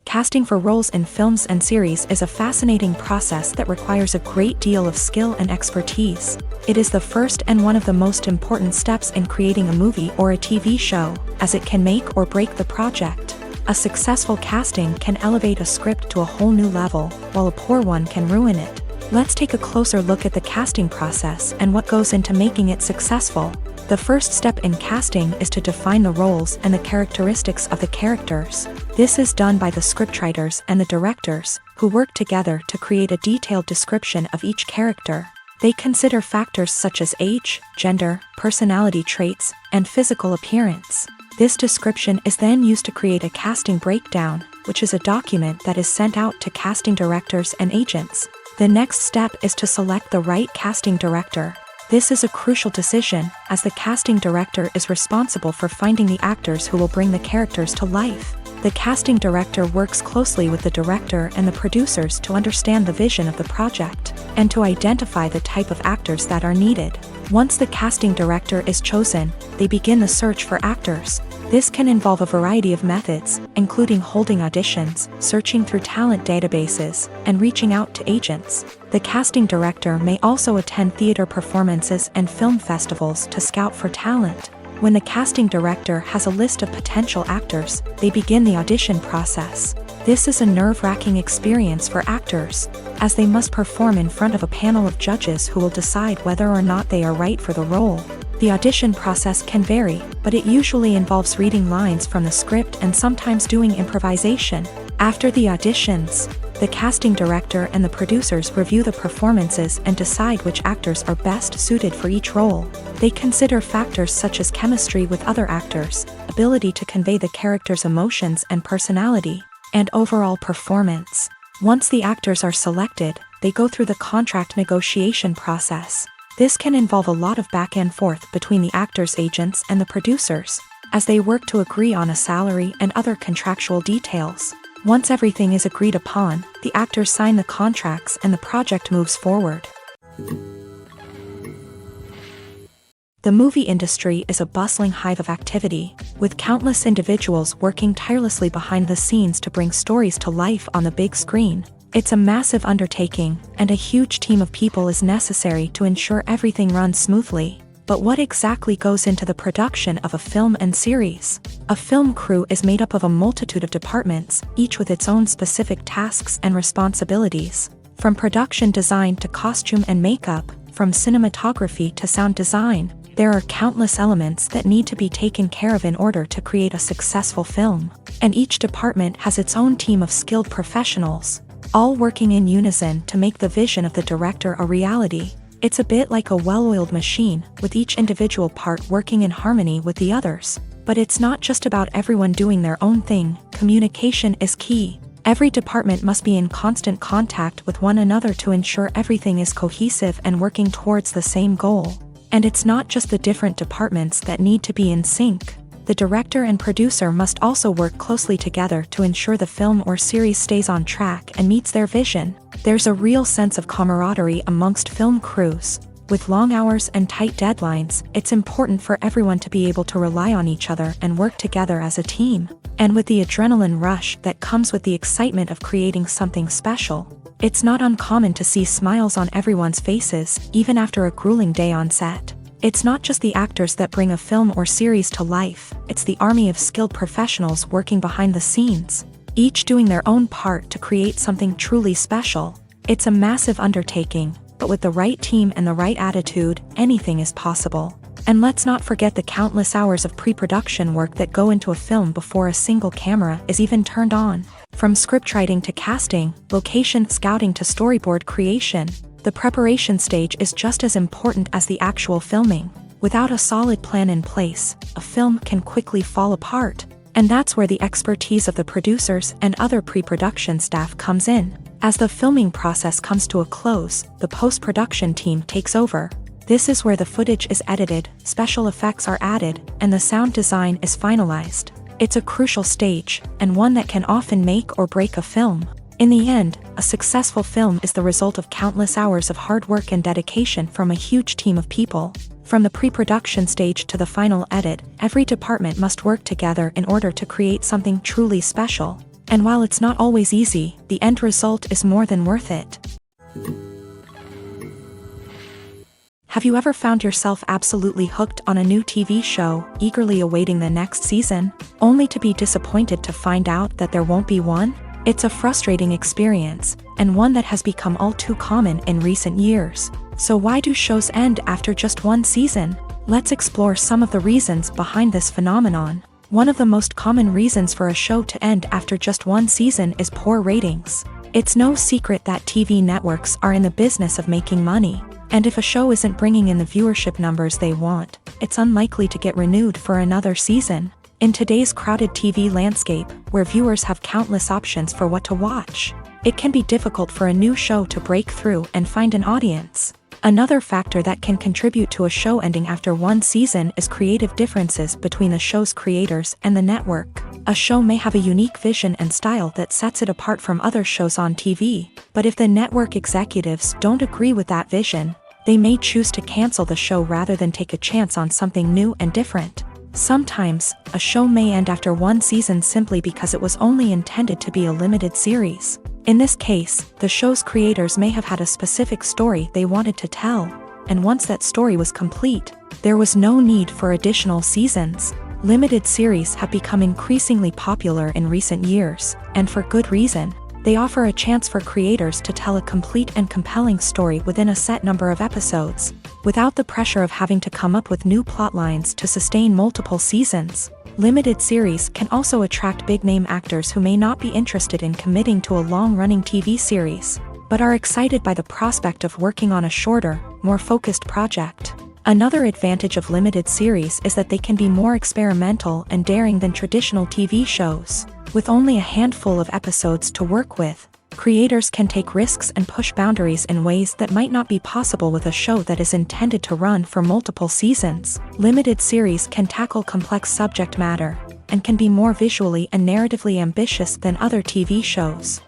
Casting for roles in films and series is a fascinating process that requires a great deal of skill and expertise. It is the first and one of the most important steps in creating a movie or a TV show, as it can make or break the project. A successful casting can elevate a script to a whole new level, while a poor one can ruin it. Let's take a closer look at the casting process and what goes into making it successful. The first step in casting is to define the roles and the characteristics of the characters. This is done by the scriptwriters and the directors, who work together to create a detailed description of each character. They consider factors such as age, gender, personality traits, and physical appearance. This description is then used to create a casting breakdown, which is a document that is sent out to casting directors and agents. The next step is to select the right casting director. This is a crucial decision, as the casting director is responsible for finding the actors who will bring the characters to life. The casting director works closely with the director and the producers to understand the vision of the project, and to identify the type of actors that are needed. Once the casting director is chosen, they begin the search for actors. This can involve a variety of methods, including holding auditions, searching through talent databases, and reaching out to agents. The casting director may also attend theater performances and film festivals to scout for talent. When the casting director has a list of potential actors, they begin the audition process. This is a nerve-wracking experience for actors, as they must perform in front of a panel of judges who will decide whether or not they are right for the role. The audition process can vary, but it usually involves reading lines from the script and sometimes doing improvisation. After the auditions, the casting director and the producers review the performances and decide which actors are best suited for each role. They consider factors such as chemistry with other actors, ability to convey the character's emotions and personality, and overall performance. Once the actors are selected, they go through the contract negotiation process. This can involve a lot of back and forth between the actors' agents and the producers, as they work to agree on a salary and other contractual details. Once everything is agreed upon, the actors sign the contracts and the project moves forward. The movie industry is a bustling hive of activity, with countless individuals working tirelessly behind the scenes to bring stories to life on the big screen. It's a massive undertaking, and a huge team of people is necessary to ensure everything runs smoothly. But what exactly goes into the production of a film and series? A film crew is made up of a multitude of departments, each with its own specific tasks and responsibilities. From production design to costume and makeup, from cinematography to sound design, There are countless elements that need to be taken care of in order to create a successful film, and each department has its own team of skilled professionals, all working in unison to make the vision of the director a reality. It's a bit like a well-oiled machine, with each individual part working in harmony with the others. But it's not just about everyone doing their own thing. Communication is key. Every department must be in constant contact with one another to ensure everything is cohesive and working towards the same goal. And it's not just the different departments that need to be in sync. The director and producer must also work closely together to ensure the film or series stays on track and meets their vision. There's a real sense of camaraderie amongst film crews. With long hours and tight deadlines, it's important for everyone to be able to rely on each other and work together as a team. And with the adrenaline rush that comes with the excitement of creating something special, it's not uncommon to see smiles on everyone's faces, even after a grueling day on set. It's not just the actors that bring a film or series to life, it's the army of skilled professionals working behind the scenes, each doing their own part to create something truly special. It's a massive undertaking, but with the right team and the right attitude, anything is possible. And let's not forget the countless hours of pre-production work that go into a film before a single camera is even turned on. From scriptwriting to casting, location scouting to storyboard creation, the preparation stage is just as important as the actual filming. Without a solid plan in place, a film can quickly fall apart. And that's where the expertise of the producers and other pre-production staff comes in. As the filming process comes to a close, the post-production team takes over. This is where the footage is edited, special effects are added, and the sound design is finalized. It's a crucial stage, and one that can often make or break a film. In the end, a successful film is the result of countless hours of hard work and dedication from a huge team of people. From the pre-production stage to the final edit, every department must work together in order to create something truly special. And while it's not always easy, the end result is more than worth it. Have you ever found yourself absolutely hooked on a new TV show, eagerly awaiting the next season, only to be disappointed to find out that there won't be one? It's a frustrating experience, and one that has become all too common in recent years. So why do shows end after just one season? Let's explore some of the reasons behind this phenomenon. One of the most common reasons for a show to end after just one season is poor ratings. It's no secret that TV networks are in the business of making money. And if a show isn't bringing in the viewership numbers they want, it's unlikely to get renewed for another season. In today's crowded TV landscape, where viewers have countless options for what to watch, it can be difficult for a new show to break through and find an audience. Another factor that can contribute to a show ending after one season is creative differences between the show's creators and the network. A show may have a unique vision and style that sets it apart from other shows on TV, but if the network executives don't agree with that vision, they may choose to cancel the show rather than take a chance on something new and different. Sometimes, a show may end after one season simply because it was only intended to be a limited series. In this case, the show's creators may have had a specific story they wanted to tell, and once that story was complete, there was no need for additional seasons. Limited series have become increasingly popular in recent years, and for good reason. They offer a chance for creators to tell a complete and compelling story within a set number of episodes, without the pressure of having to come up with new plot lines to sustain multiple seasons. Limited series can also attract big-name actors who may not be interested in committing to a long-running TV series, but are excited by the prospect of working on a shorter, more focused project. Another advantage of limited series is that they can be more experimental and daring than traditional TV shows. With only a handful of episodes to work with, creators can take risks and push boundaries in ways that might not be possible with a show that is intended to run for multiple seasons. Limited series can tackle complex subject matter, and can be more visually and narratively ambitious than other TV shows.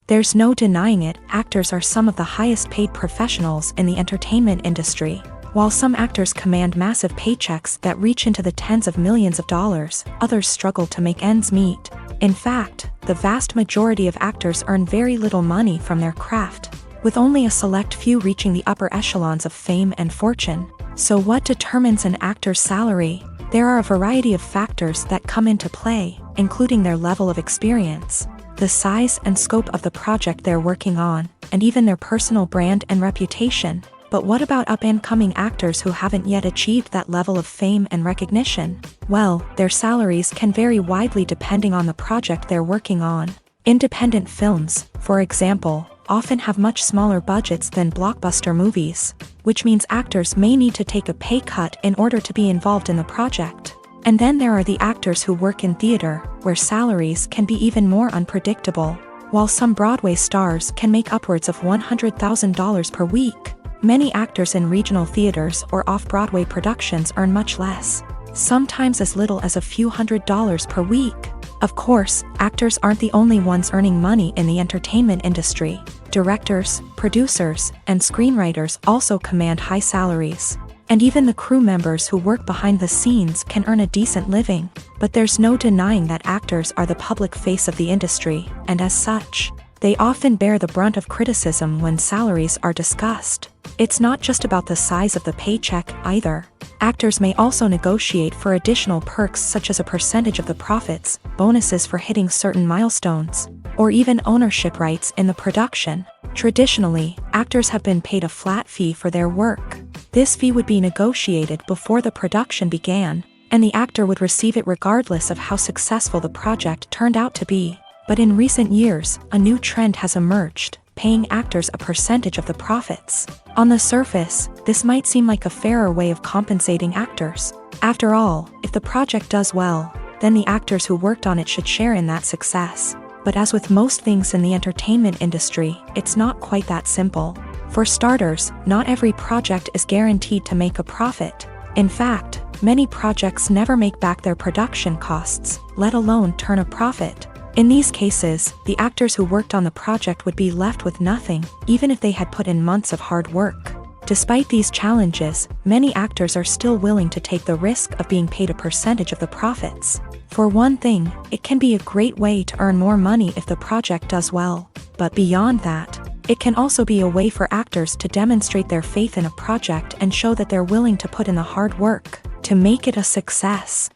There's no denying it, actors are some of the highest paid professionals in the entertainment industry. While some actors command massive paychecks that reach into the tens of millions of dollars, others struggle to make ends meet. In fact, the vast majority of actors earn very little money from their craft, with only a select few reaching the upper echelons of fame and fortune. So what determines an actor's salary? There are a variety of factors that come into play, including their level of experience, the size and scope of the project they're working on, and even their personal brand and reputation. But what about up-and-coming actors who haven't yet achieved that level of fame and recognition? Well, their salaries can vary widely depending on the project they're working on. Independent films, for example, often have much smaller budgets than blockbuster movies, which means actors may need to take a pay cut in order to be involved in the project. And then there are the actors who work in theater, where salaries can be even more unpredictable. While some Broadway stars can make upwards of $100,000 per week, many actors in regional theaters or off-Broadway productions earn much less, sometimes as little as a few $100s per week. Of course, actors aren't the only ones earning money in the entertainment industry. Directors, producers, and screenwriters also command high salaries. And even the crew members who work behind the scenes can earn a decent living. But there's no denying that actors are the public face of the industry, and as such, they often bear the brunt of criticism when salaries are discussed. It's not just about the size of the paycheck, either. Actors may also negotiate for additional perks such as a percentage of the profits, bonuses for hitting certain milestones, or even ownership rights in the production. Traditionally, actors have been paid a flat fee for their work. This fee would be negotiated before the production began, and the actor would receive it regardless of how successful the project turned out to be. But in recent years, a new trend has emerged, paying actors a percentage of the profits. On the surface, this might seem like a fairer way of compensating actors. After all, if the project does well, then the actors who worked on it should share in that success. But as with most things in the entertainment industry, it's not quite that simple. For starters, not every project is guaranteed to make a profit. In fact, many projects never make back their production costs, let alone turn a profit. In these cases, the actors who worked on the project would be left with nothing, even if they had put in months of hard work. Despite these challenges, many actors are still willing to take the risk of being paid a percentage of the profits. For one thing, it can be a great way to earn more money if the project does well. But beyond that, it can also be a way for actors to demonstrate their faith in a project and show that they're willing to put in the hard work to make it a success.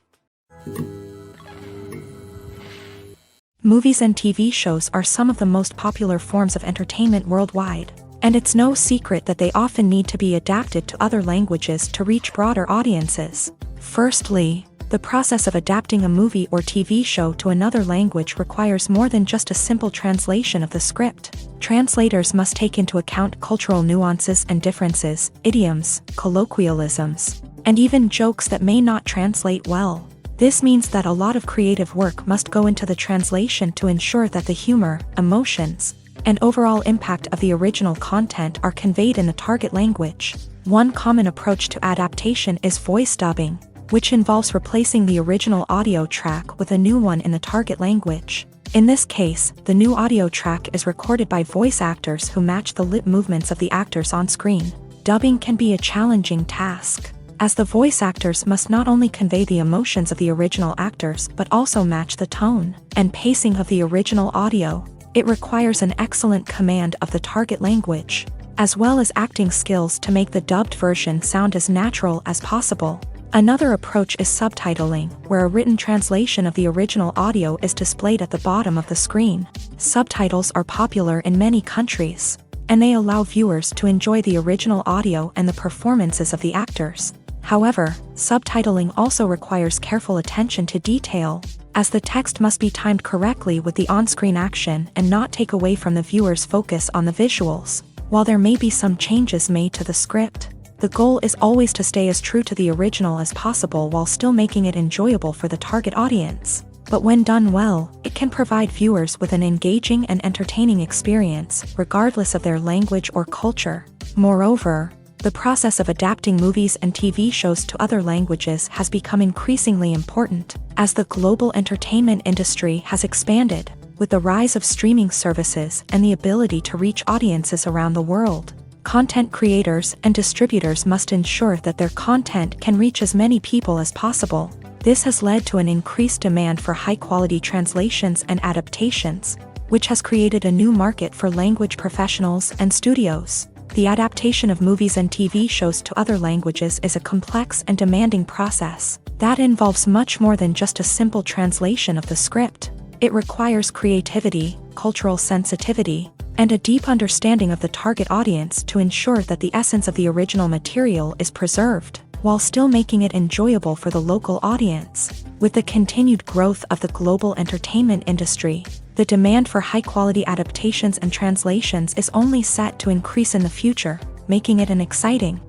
Movies and TV shows are some of the most popular forms of entertainment worldwide, and it's no secret that they often need to be adapted to other languages to reach broader audiences. Firstly, the process of adapting a movie or TV show to another language requires more than just a simple translation of the script. Translators must take into account cultural nuances and differences, idioms, colloquialisms, and even jokes that may not translate well. This means that a lot of creative work must go into the translation to ensure that the humor, emotions, and overall impact of the original content are conveyed in the target language. One common approach to adaptation is voice dubbing, which involves replacing the original audio track with a new one in the target language. In this case, the new audio track is recorded by voice actors who match the lip movements of the actors on screen. Dubbing can be a challenging task, as the voice actors must not only convey the emotions of the original actors but also match the tone and pacing of the original audio. It requires an excellent command of the target language, as well as acting skills to make the dubbed version sound as natural as possible. Another approach is subtitling, where a written translation of the original audio is displayed at the bottom of the screen. Subtitles are popular in many countries, and they allow viewers to enjoy the original audio and the performances of the actors. However, subtitling also requires careful attention to detail, as the text must be timed correctly with the on-screen action and not take away from the viewer's focus on the visuals. While there may be some changes made to the script, the goal is always to stay as true to the original as possible while still making it enjoyable for the target audience. But when done well, it can provide viewers with an engaging and entertaining experience, regardless of their language or culture. Moreover, the process of adapting movies and TV shows to other languages has become increasingly important, as the global entertainment industry has expanded, with the rise of streaming services and the ability to reach audiences around the world. Content creators and distributors must ensure that their content can reach as many people as possible. This has led to an increased demand for high-quality translations and adaptations, which has created a new market for language professionals and studios. The adaptation of movies and TV shows to other languages is a complex and demanding process that involves much more than just a simple translation of the script. It requires creativity, cultural sensitivity, and a deep understanding of the target audience to ensure that the essence of the original material is preserved, while still making it enjoyable for the local audience. With the continued growth of the global entertainment industry, the demand for high-quality adaptations and translations is only set to increase in the future, making it an exciting.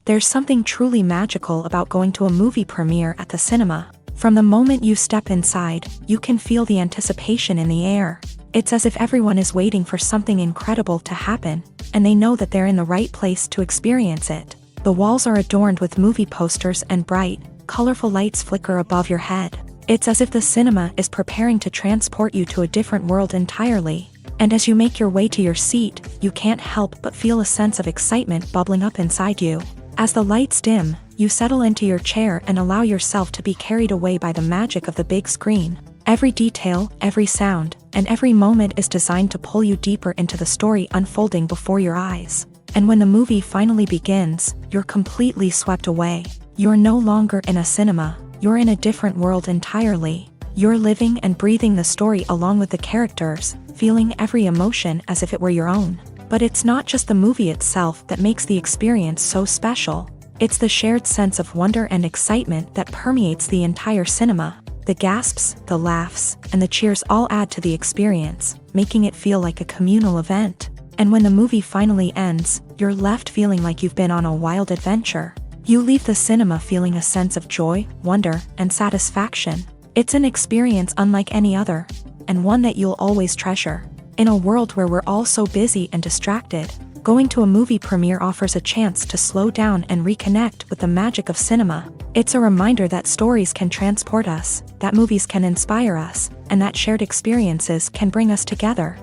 There's something truly magical about going to a movie premiere at the cinema. From the moment you step inside, you can feel the anticipation in the air. It's as if everyone is waiting for something incredible to happen, and they know that they're in the right place to experience it. The walls are adorned with movie posters and bright, colorful lights flicker above your head. It's as if the cinema is preparing to transport you to a different world entirely. And as you make your way to your seat, you can't help but feel a sense of excitement bubbling up inside you. As the lights dim, you settle into your chair and allow yourself to be carried away by the magic of the big screen. Every detail, every sound, and every moment is designed to pull you deeper into the story unfolding before your eyes. And when the movie finally begins, you're completely swept away. You're no longer in a cinema, you're in a different world entirely. You're living and breathing the story along with the characters, feeling every emotion as if it were your own. But it's not just the movie itself that makes the experience so special. It's the shared sense of wonder and excitement that permeates the entire cinema. The gasps, the laughs, and the cheers all add to the experience, making it feel like a communal event. And when the movie finally ends, you're left feeling like you've been on a wild adventure. You leave the cinema feeling a sense of joy, wonder, and satisfaction. It's an experience unlike any other, and one that you'll always treasure. In a world where we're all so busy and distracted, going to a movie premiere offers a chance to slow down and reconnect with the magic of cinema. It's a reminder that stories can transport us, that movies can inspire us, and that shared experiences can bring us together.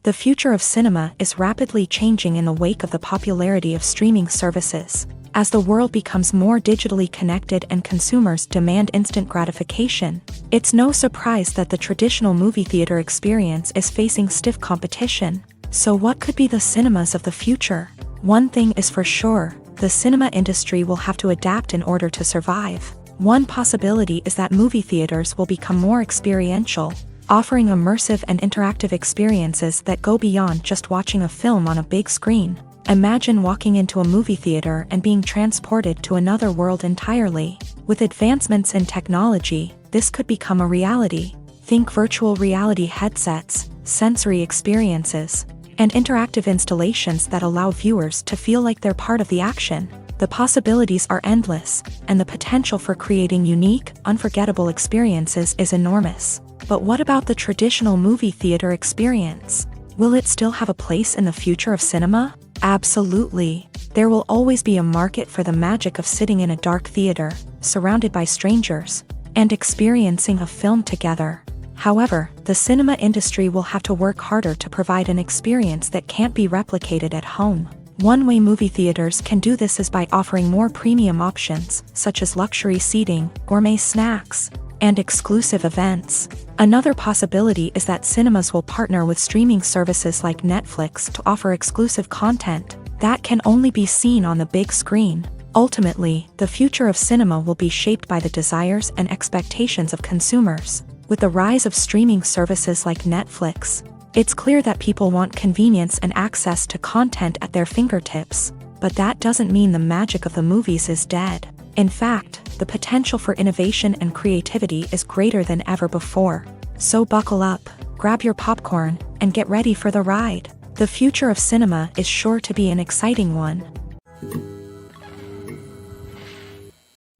The future of cinema is rapidly changing in the wake of the popularity of streaming services. As the world becomes more digitally connected and consumers demand instant gratification, it's no surprise that the traditional movie theater experience is facing stiff competition. So what could be the cinemas of the future? One thing is for sure, the cinema industry will have to adapt in order to survive. One possibility is that movie theaters will become more experiential, offering immersive and interactive experiences that go beyond just watching a film on a big screen. Imagine walking into a movie theater and being transported to another world entirely. With advancements in technology, this could become a reality. Think virtual reality headsets, sensory experiences, and interactive installations that allow viewers to feel like they're part of the action. The possibilities are endless, and the potential for creating unique, unforgettable experiences is enormous. But what about the traditional movie theater experience? Will it still have a place in the future of cinema? Absolutely. There will always be a market for the magic of sitting in a dark theater, surrounded by strangers, and experiencing a film together. However, the cinema industry will have to work harder to provide an experience that can't be replicated at home. One way movie theaters can do this is by offering more premium options, such as luxury seating, gourmet snacks, and exclusive events. Another possibility is that cinemas will partner with streaming services like Netflix to offer exclusive content that can only be seen on the big screen. Ultimately, the future of cinema will be shaped by the desires and expectations of consumers. With the rise of streaming services like Netflix, it's clear that people want convenience and access to content at their fingertips. But that doesn't mean the magic of the movies is dead. In fact, the potential for innovation and creativity is greater than ever before. So buckle up, grab your popcorn, and get ready for the ride. The future of cinema is sure to be an exciting one.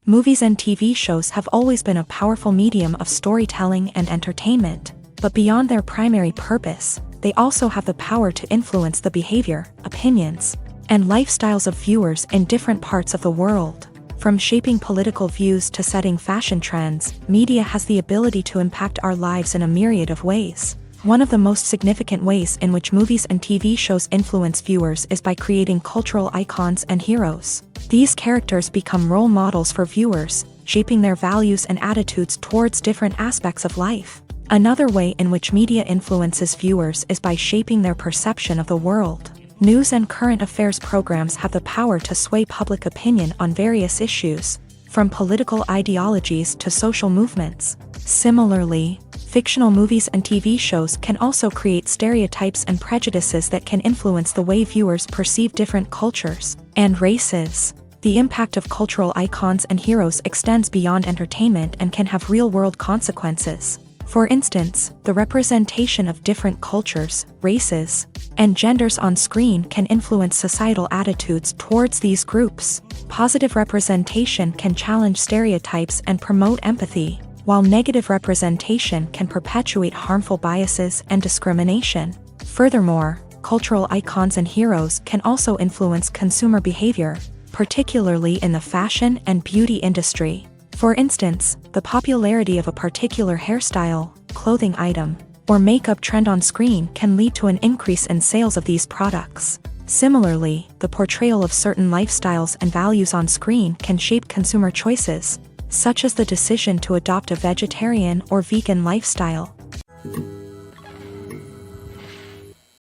Movies and TV shows have always been a powerful medium of storytelling and entertainment. But beyond their primary purpose, they also have the power to influence the behavior, opinions, and lifestyles of viewers in different parts of the world. From shaping political views to setting fashion trends, media has the ability to impact our lives in a myriad of ways. One of the most significant ways in which movies and TV shows influence viewers is by creating cultural icons and heroes. These characters become role models for viewers, shaping their values and attitudes towards different aspects of life. Another way in which media influences viewers is by shaping their perception of the world. News and current affairs programs have the power to sway public opinion on various issues, from political ideologies to social movements. Similarly, fictional movies and TV shows can also create stereotypes and prejudices that can influence the way viewers perceive different cultures and races. The impact of cultural icons and heroes extends beyond entertainment and can have real-world consequences. For instance, the representation of different cultures, races, and genders on screen can influence societal attitudes towards these groups. Positive representation can challenge stereotypes and promote empathy, while negative representation can perpetuate harmful biases and discrimination. Furthermore, cultural icons and heroes can also influence consumer behavior, particularly in the fashion and beauty industry. For instance, the popularity of a particular hairstyle, clothing item, or makeup trend on screen can lead to an increase in sales of these products. Similarly, the portrayal of certain lifestyles and values on screen can shape consumer choices, such as the decision to adopt a vegetarian or vegan lifestyle.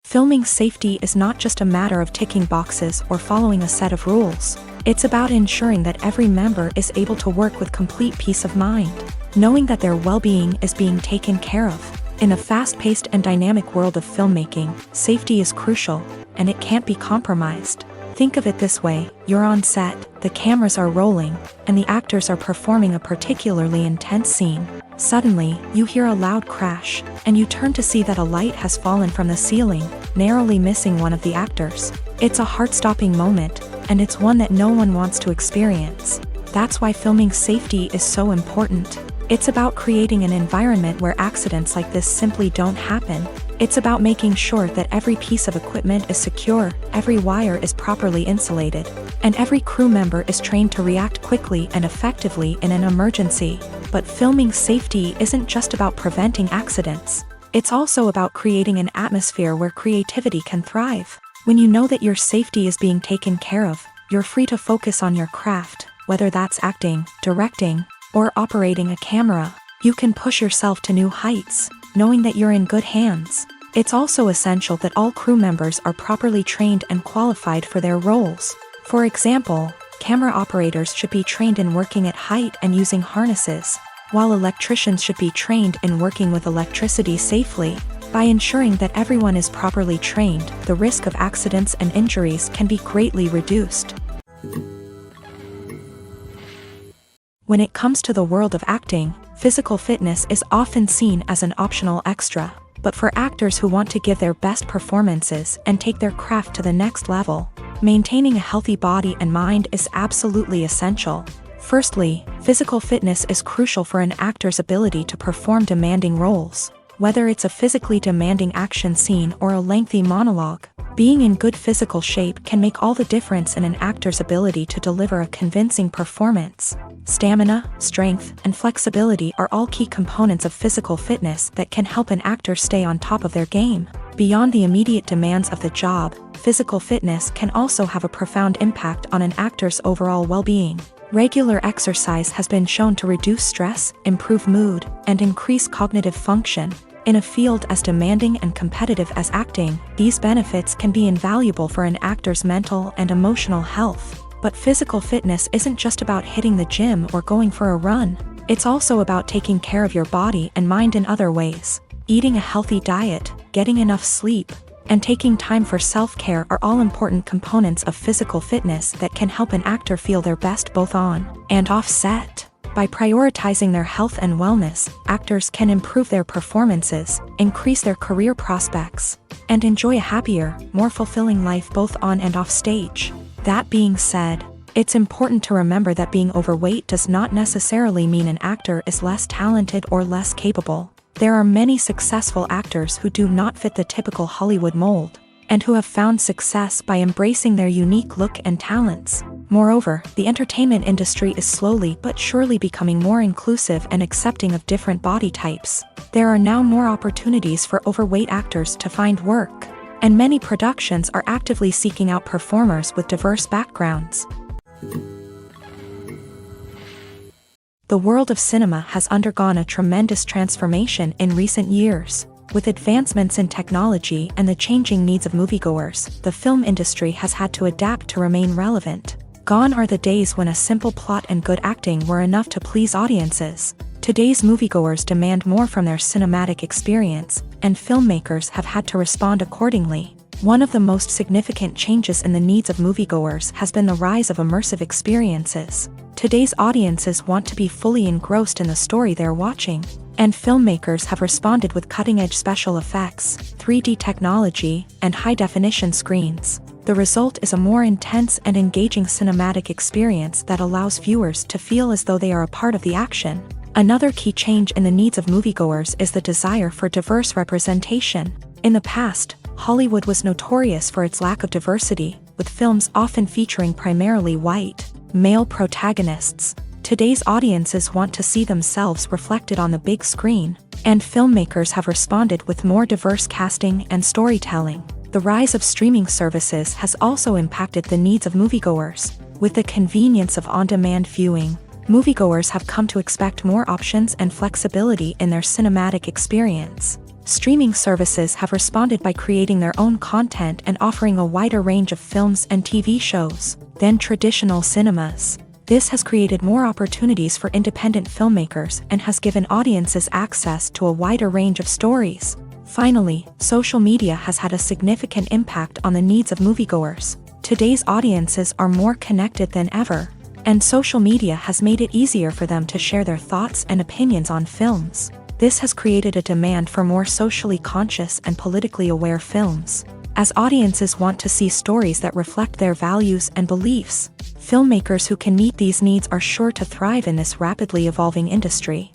Filming safety is not just a matter of ticking boxes or following a set of rules. It's about ensuring that every member is able to work with complete peace of mind, knowing that their well-being is being taken care of. In a fast-paced and dynamic world of filmmaking, safety is crucial, and it can't be compromised. Think of it this way: you're on set, the cameras are rolling, and the actors are performing a particularly intense scene. Suddenly, you hear a loud crash, and you turn to see that a light has fallen from the ceiling, narrowly missing one of the actors. It's a heart-stopping moment, and it's one that no one wants to experience. That's why filming safety is so important. It's about creating an environment where accidents like this simply don't happen. It's about making sure that every piece of equipment is secure, every wire is properly insulated, and every crew member is trained to react quickly and effectively in an emergency. But filming safety isn't just about preventing accidents. It's also about creating an atmosphere where creativity can thrive. When you know that your safety is being taken care of, you're free to focus on your craft, whether that's acting, directing, or operating a camera. You can push yourself to new heights, knowing that you're in good hands. It's also essential that all crew members are properly trained and qualified for their roles. For example, camera operators should be trained in working at height and using harnesses, while electricians should be trained in working with electricity safely. By ensuring that everyone is properly trained, the risk of accidents and injuries can be greatly reduced. When it comes to the world of acting, physical fitness is often seen as an optional extra. But for actors who want to give their best performances and take their craft to the next level, maintaining a healthy body and mind is absolutely essential. Firstly, physical fitness is crucial for an actor's ability to perform demanding roles. Whether it's a physically demanding action scene or a lengthy monologue, being in good physical shape can make all the difference in an actor's ability to deliver a convincing performance. Stamina, strength, and flexibility are all key components of physical fitness that can help an actor stay on top of their game. Beyond the immediate demands of the job, physical fitness can also have a profound impact on an actor's overall well-being. Regular exercise has been shown to reduce stress, improve mood, and increase cognitive function. In a field as demanding and competitive as acting, these benefits can be invaluable for an actor's mental and emotional health. But physical fitness isn't just about hitting the gym or going for a run. It's also about taking care of your body and mind in other ways. Eating a healthy diet, getting enough sleep, and taking time for self-care are all important components of physical fitness that can help an actor feel their best both on and off set. By prioritizing their health and wellness, actors can improve their performances, increase their career prospects, and enjoy a happier, more fulfilling life both on and off stage. That being said, it's important to remember that being overweight does not necessarily mean an actor is less talented or less capable. There are many successful actors who do not fit the typical Hollywood mold, and who have found success by embracing their unique look and talents. Moreover, the entertainment industry is slowly but surely becoming more inclusive and accepting of different body types. There are now more opportunities for overweight actors to find work, and many productions are actively seeking out performers with diverse backgrounds. The world of cinema has undergone a tremendous transformation in recent years. With advancements in technology and the changing needs of moviegoers, the film industry has had to adapt to remain relevant. Gone are the days when a simple plot and good acting were enough to please audiences. Today's moviegoers demand more from their cinematic experience, and filmmakers have had to respond accordingly. One of the most significant changes in the needs of moviegoers has been the rise of immersive experiences. Today's audiences want to be fully engrossed in the story they're watching, and filmmakers have responded with cutting-edge special effects, 3D technology, and high-definition screens. The result is a more intense and engaging cinematic experience that allows viewers to feel as though they are a part of the action. Another key change in the needs of moviegoers is the desire for diverse representation. In the past, Hollywood was notorious for its lack of diversity, with films often featuring primarily white, male protagonists. Today's audiences want to see themselves reflected on the big screen, and filmmakers have responded with more diverse casting and storytelling. The rise of streaming services has also impacted the needs of moviegoers. With the convenience of on-demand viewing, moviegoers have come to expect more options and flexibility in their cinematic experience. Streaming services have responded by creating their own content and offering a wider range of films and TV shows than traditional cinemas. This has created more opportunities for independent filmmakers and has given audiences access to a wider range of stories. Finally, social media has had a significant impact on the needs of moviegoers. Today's audiences are more connected than ever, and social media has made it easier for them to share their thoughts and opinions on films. This has created a demand for more socially conscious and politically aware films. As audiences want to see stories that reflect their values and beliefs, filmmakers who can meet these needs are sure to thrive in this rapidly evolving industry.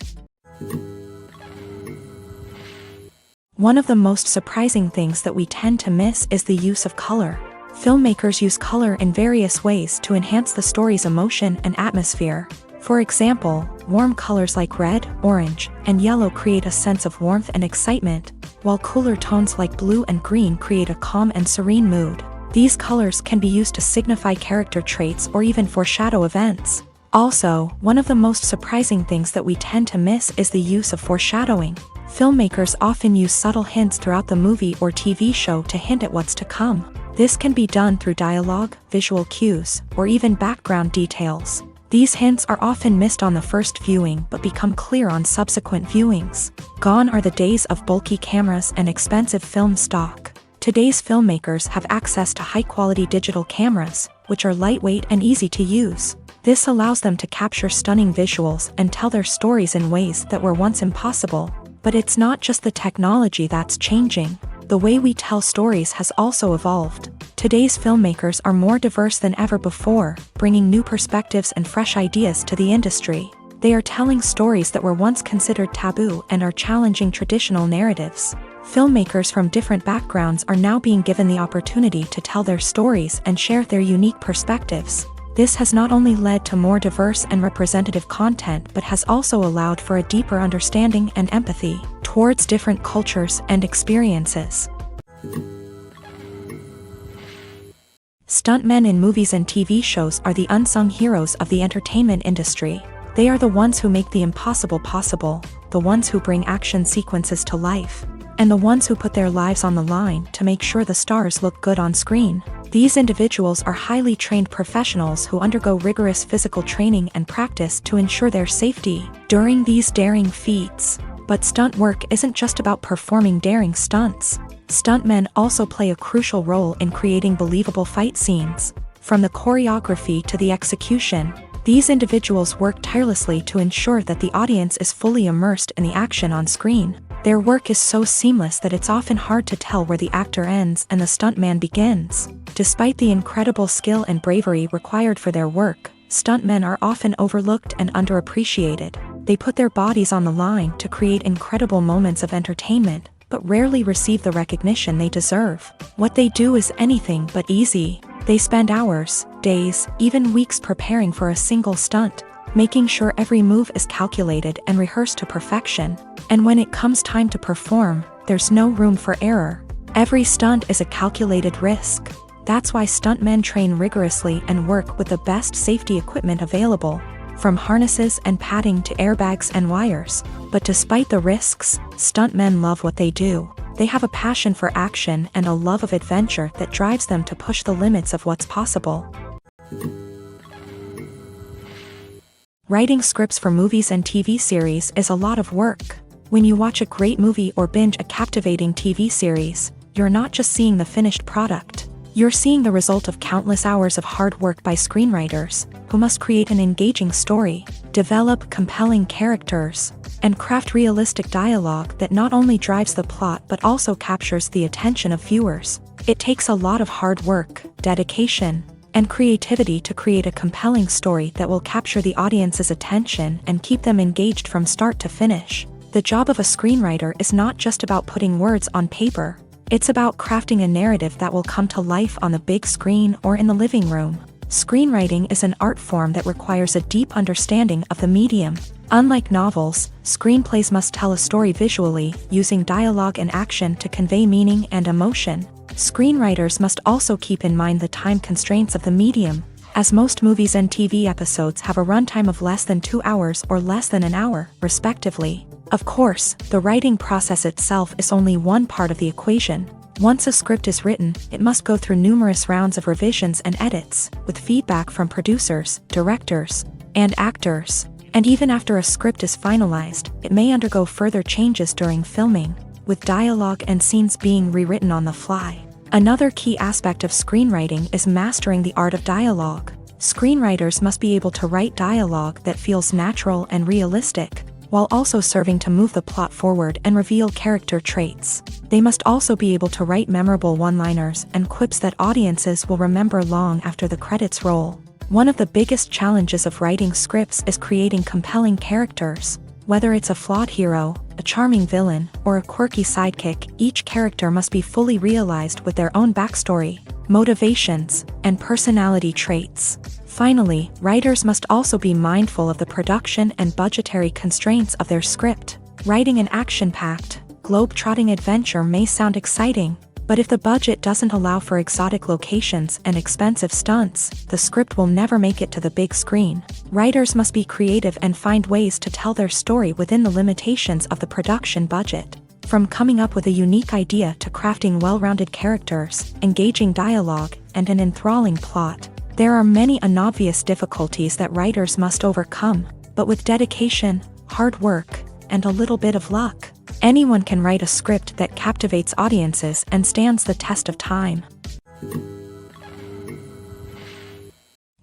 One of the most surprising things that we tend to miss is the use of color. Filmmakers use color in various ways to enhance the story's emotion and atmosphere. For example, warm colors like red, orange, and yellow create a sense of warmth and excitement, while cooler tones like blue and green create a calm and serene mood. These colors can be used to signify character traits or even foreshadow events. Also, one of the most surprising things that we tend to miss is the use of foreshadowing. Filmmakers often use subtle hints throughout the movie or TV show to hint at what's to come. This can be done through dialogue, visual cues, or even background details. These hints are often missed on the first viewing but become clear on subsequent viewings. Gone are the days of bulky cameras and expensive film stock. Today's filmmakers have access to high-quality digital cameras, which are lightweight and easy to use. This allows them to capture stunning visuals and tell their stories in ways that were once impossible. But it's not just the technology that's changing. The way we tell stories has also evolved. Today's filmmakers are more diverse than ever before, bringing new perspectives and fresh ideas to the industry. They are telling stories that were once considered taboo and are challenging traditional narratives. Filmmakers from different backgrounds are now being given the opportunity to tell their stories and share their unique perspectives. This has not only led to more diverse and representative content but has also allowed for a deeper understanding and empathy towards different cultures and experiences. Stuntmen in movies and TV shows are the unsung heroes of the entertainment industry. They are the ones who make the impossible possible, the ones who bring action sequences to life, and the ones who put their lives on the line to make sure the stars look good on screen. These individuals are highly trained professionals who undergo rigorous physical training and practice to ensure their safety during these daring feats. But stunt work isn't just about performing daring stunts. Stuntmen also play a crucial role in creating believable fight scenes. From the choreography to the execution, these individuals work tirelessly to ensure that the audience is fully immersed in the action on screen. Their work is so seamless that it's often hard to tell where the actor ends and the stuntman begins. Despite the incredible skill and bravery required for their work, stuntmen are often overlooked and underappreciated. They put their bodies on the line to create incredible moments of entertainment, but rarely receive the recognition they deserve. What they do is anything but easy. They spend hours, days, even weeks preparing for a single stunt, making sure every move is calculated and rehearsed to perfection. And when it comes time to perform, there's no room for error. Every stunt is a calculated risk. That's why stuntmen train rigorously and work with the best safety equipment available, from harnesses and padding to airbags and wires. But despite the risks, stuntmen love what they do. They have a passion for action and a love of adventure that drives them to push the limits of what's possible. Writing scripts for movies and TV series is a lot of work. When you watch a great movie or binge a captivating TV series, you're not just seeing the finished product. You're seeing the result of countless hours of hard work by screenwriters, who must create an engaging story, develop compelling characters, and craft realistic dialogue that not only drives the plot but also captures the attention of viewers. It takes a lot of hard work, dedication, and creativity to create a compelling story that will capture the audience's attention and keep them engaged from start to finish. The job of a screenwriter is not just about putting words on paper. It's about crafting a narrative that will come to life on the big screen or in the living room. Screenwriting is an art form that requires a deep understanding of the medium. Unlike novels, screenplays must tell a story visually, using dialogue and action to convey meaning and emotion. Screenwriters must also keep in mind the time constraints of the medium, as most movies and TV episodes have a runtime of less than 2 hours or less than an hour, respectively. Of course, the writing process itself is only one part of the equation. Once a script is written, it must go through numerous rounds of revisions and edits, with feedback from producers, directors, and actors. And even after a script is finalized, it may undergo further changes during filming, with dialogue and scenes being rewritten on the fly. Another key aspect of screenwriting is mastering the art of dialogue. Screenwriters must be able to write dialogue that feels natural and realistic, while also serving to move the plot forward and reveal character traits. They must also be able to write memorable one-liners and quips that audiences will remember long after the credits roll. One of the biggest challenges of writing scripts is creating compelling characters. Whether it's a flawed hero, a charming villain, or a quirky sidekick, each character must be fully realized with their own backstory, motivations, and personality traits. Finally, writers must also be mindful of the production and budgetary constraints of their script. Writing an action-packed, globe-trotting adventure may sound exciting, but if the budget doesn't allow for exotic locations and expensive stunts, the script will never make it to the big screen. Writers must be creative and find ways to tell their story within the limitations of the production budget. From coming up with a unique idea to crafting well-rounded characters, engaging dialogue, and an enthralling plot, there are many unobvious difficulties that writers must overcome, but with dedication, hard work, and a little bit of luck, anyone can write a script that captivates audiences and stands the test of time.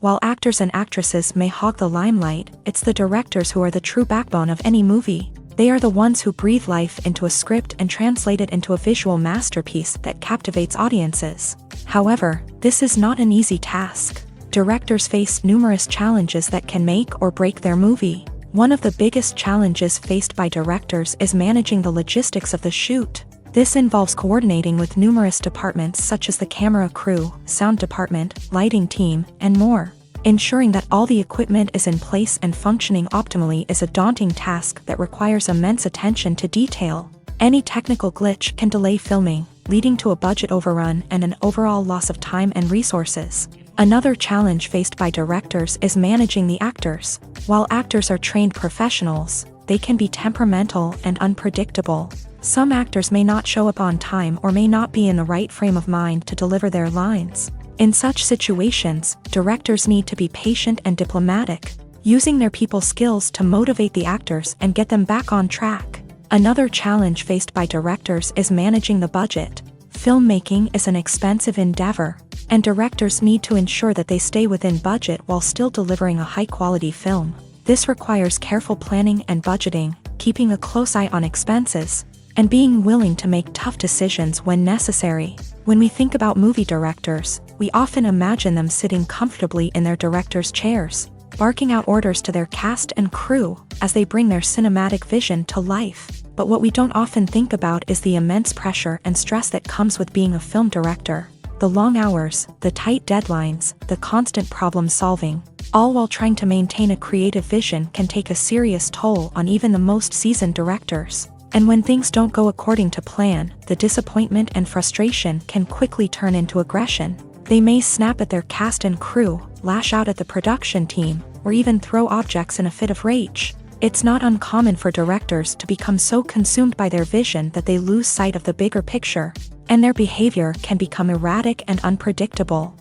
While actors and actresses may hog the limelight, it's the directors who are the true backbone of any movie. They are the ones who breathe life into a script and translate it into a visual masterpiece that captivates audiences. However, this is not an easy task. Directors face numerous challenges that can make or break their movie. One of the biggest challenges faced by directors is managing the logistics of the shoot. This involves coordinating with numerous departments such as the camera crew, sound department, lighting team, and more. Ensuring that all the equipment is in place and functioning optimally is a daunting task that requires immense attention to detail. Any technical glitch can delay filming, leading to a budget overrun and an overall loss of time and resources. Another challenge faced by directors is managing the actors. While actors are trained professionals, they can be temperamental and unpredictable. Some actors may not show up on time or may not be in the right frame of mind to deliver their lines. In such situations, directors need to be patient and diplomatic, using their people skills to motivate the actors and get them back on track. Another challenge faced by directors is managing the budget. Filmmaking is an expensive endeavor, and directors need to ensure that they stay within budget while still delivering a high-quality film. This requires careful planning and budgeting, keeping a close eye on expenses, and being willing to make tough decisions when necessary. When we think about movie directors, we often imagine them sitting comfortably in their director's chairs, barking out orders to their cast and crew as they bring their cinematic vision to life. But what we don't often think about is the immense pressure and stress that comes with being a film director. The long hours, the tight deadlines, the constant problem solving, all while trying to maintain a creative vision can take a serious toll on even the most seasoned directors. And when things don't go according to plan, the disappointment and frustration can quickly turn into aggression. They may snap at their cast and crew, lash out at the production team, or even throw objects in a fit of rage. It's not uncommon for directors to become so consumed by their vision that they lose sight of the bigger picture, and their behavior can become erratic and unpredictable.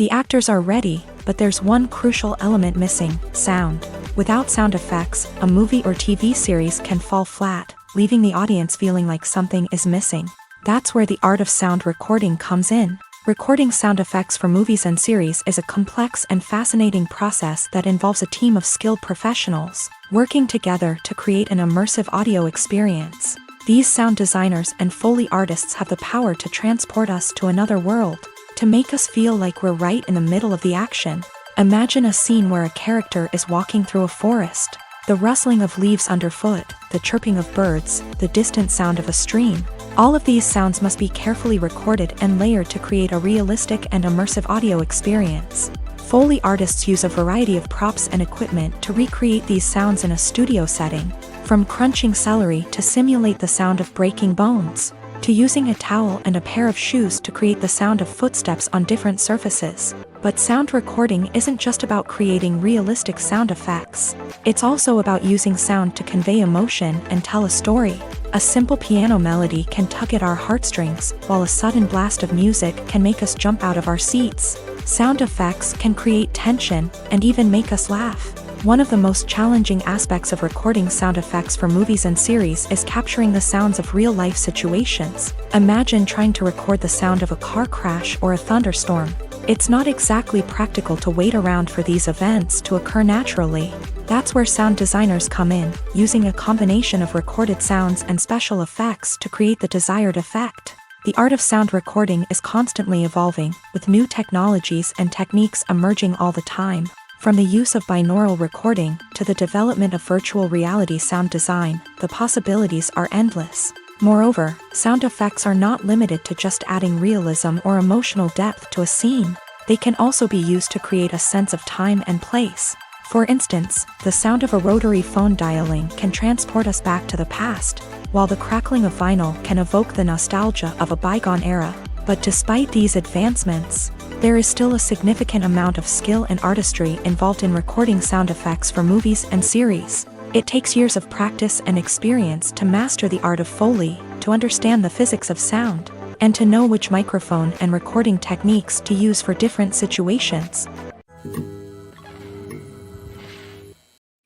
The actors are ready, but there's one crucial element missing: sound. Without sound effects, a movie or TV series can fall flat, leaving the audience feeling like something is missing. That's where the art of sound recording comes in. Recording sound effects for movies and series is a complex and fascinating process that involves a team of skilled professionals working together to create an immersive audio experience. These sound designers and Foley artists have the power to transport us to another world, to make us feel like we're right in the middle of the action. Imagine a scene where a character is walking through a forest. The rustling of leaves underfoot, the chirping of birds, the distant sound of a stream. All of these sounds must be carefully recorded and layered to create a realistic and immersive audio experience. Foley artists use a variety of props and equipment to recreate these sounds in a studio setting, from crunching celery to simulate the sound of breaking bones, to using a towel and a pair of shoes to create the sound of footsteps on different surfaces. But sound recording isn't just about creating realistic sound effects. It's also about using sound to convey emotion and tell a story. A simple piano melody can tug at our heartstrings, while a sudden blast of music can make us jump out of our seats. Sound effects can create tension and even make us laugh. One of the most challenging aspects of recording sound effects for movies and series is capturing the sounds of real-life situations. Imagine trying to record the sound of a car crash or a thunderstorm. It's not exactly practical to wait around for these events to occur naturally. That's where sound designers come in, using a combination of recorded sounds and special effects to create the desired effect. The art of sound recording is constantly evolving, with new technologies and techniques emerging all the time. From the use of binaural recording to the development of virtual reality sound design, the possibilities are endless. Moreover, sound effects are not limited to just adding realism or emotional depth to a scene. They can also be used to create a sense of time and place. For instance, the sound of a rotary phone dialing can transport us back to the past, while the crackling of vinyl can evoke the nostalgia of a bygone era. But despite these advancements, there is still a significant amount of skill and artistry involved in recording sound effects for movies and series. It takes years of practice and experience to master the art of Foley, to understand the physics of sound, and to know which microphone and recording techniques to use for different situations.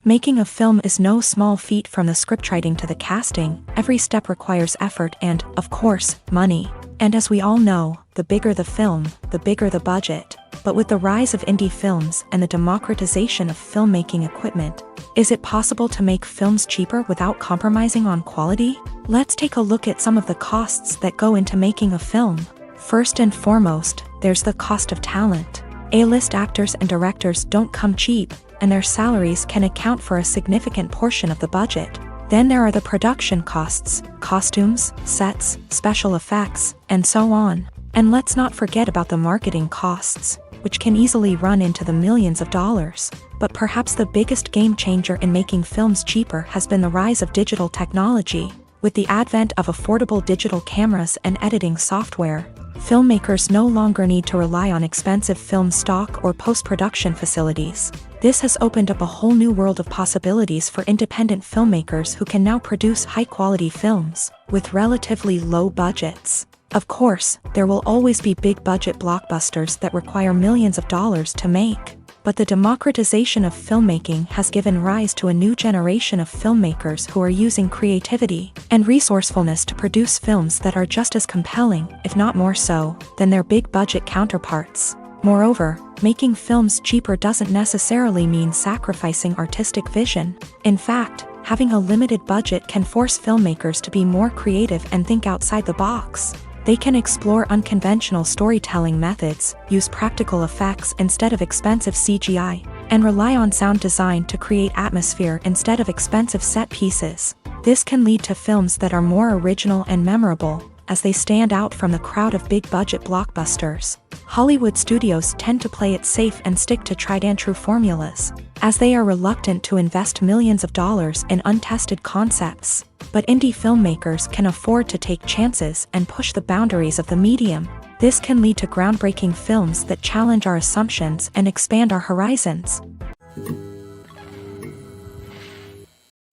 Making a film is no small feat. From the scriptwriting to the casting, every step requires effort and, of course, money. And as we all know, the bigger the film, the bigger the budget. But with the rise of indie films and the democratization of filmmaking equipment, is it possible to make films cheaper without compromising on quality? Let's take a look at some of the costs that go into making a film. First and foremost, there's the cost of talent. A-list actors and directors don't come cheap, and their salaries can account for a significant portion of the budget. Then there are the production costs, costumes, sets, special effects, and so on. And let's not forget about the marketing costs, which can easily run into the millions of dollars. But perhaps the biggest game changer in making films cheaper has been the rise of digital technology. With the advent of affordable digital cameras and editing software, filmmakers no longer need to rely on expensive film stock or post-production facilities. This has opened up a whole new world of possibilities for independent filmmakers who can now produce high-quality films with relatively low budgets. Of course, there will always be big-budget blockbusters that require millions of dollars to make. But the democratization of filmmaking has given rise to a new generation of filmmakers who are using creativity and resourcefulness to produce films that are just as compelling, if not more so, than their big-budget counterparts. Moreover, making films cheaper doesn't necessarily mean sacrificing artistic vision. In fact, having a limited budget can force filmmakers to be more creative and think outside the box. They can explore unconventional storytelling methods, use practical effects instead of expensive CGI, and rely on sound design to create atmosphere instead of expensive set pieces. This can lead to films that are more original and memorable, as they stand out from the crowd of big-budget blockbusters. Hollywood studios tend to play it safe and stick to tried-and-true formulas, as they are reluctant to invest millions of dollars in untested concepts. But indie filmmakers can afford to take chances and push the boundaries of the medium. This can lead to groundbreaking films that challenge our assumptions and expand our horizons.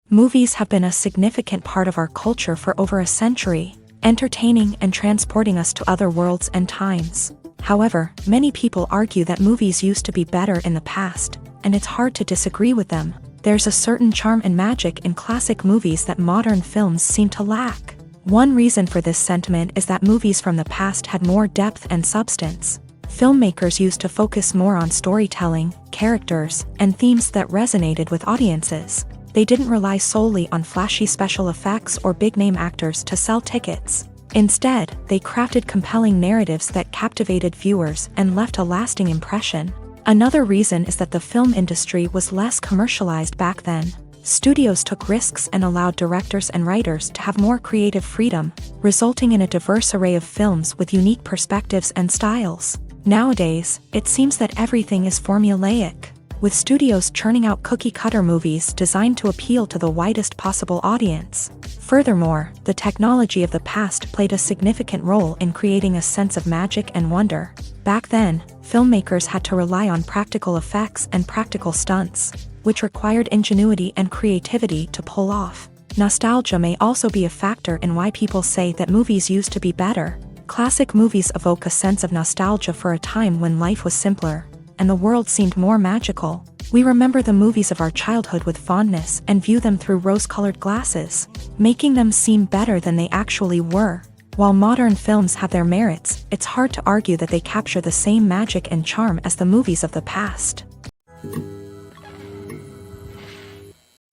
Movies have been a significant part of our culture for over a century, entertaining and transporting us to other worlds and times. However, many people argue that movies used to be better in the past, and it's hard to disagree with them. There's a certain charm and magic in classic movies that modern films seem to lack. One reason for this sentiment is that movies from the past had more depth and substance. Filmmakers used to focus more on storytelling, characters, and themes that resonated with audiences. They didn't rely solely on flashy special effects or big-name actors to sell tickets. Instead, they crafted compelling narratives that captivated viewers and left a lasting impression. Another reason is that the film industry was less commercialized back then. Studios took risks and allowed directors and writers to have more creative freedom, resulting in a diverse array of films with unique perspectives and styles. Nowadays, it seems that everything is formulaic, with studios churning out cookie-cutter movies designed to appeal to the widest possible audience. Furthermore, the technology of the past played a significant role in creating a sense of magic and wonder. Back then, filmmakers had to rely on practical effects and practical stunts, which required ingenuity and creativity to pull off. Nostalgia may also be a factor in why people say that movies used to be better. Classic movies evoke a sense of nostalgia for a time when life was simpler, and the world seemed more magical. We remember the movies of our childhood with fondness and view them through rose-colored glasses, making them seem better than they actually were. While modern films have their merits, it's hard to argue that they capture the same magic and charm as the movies of the past.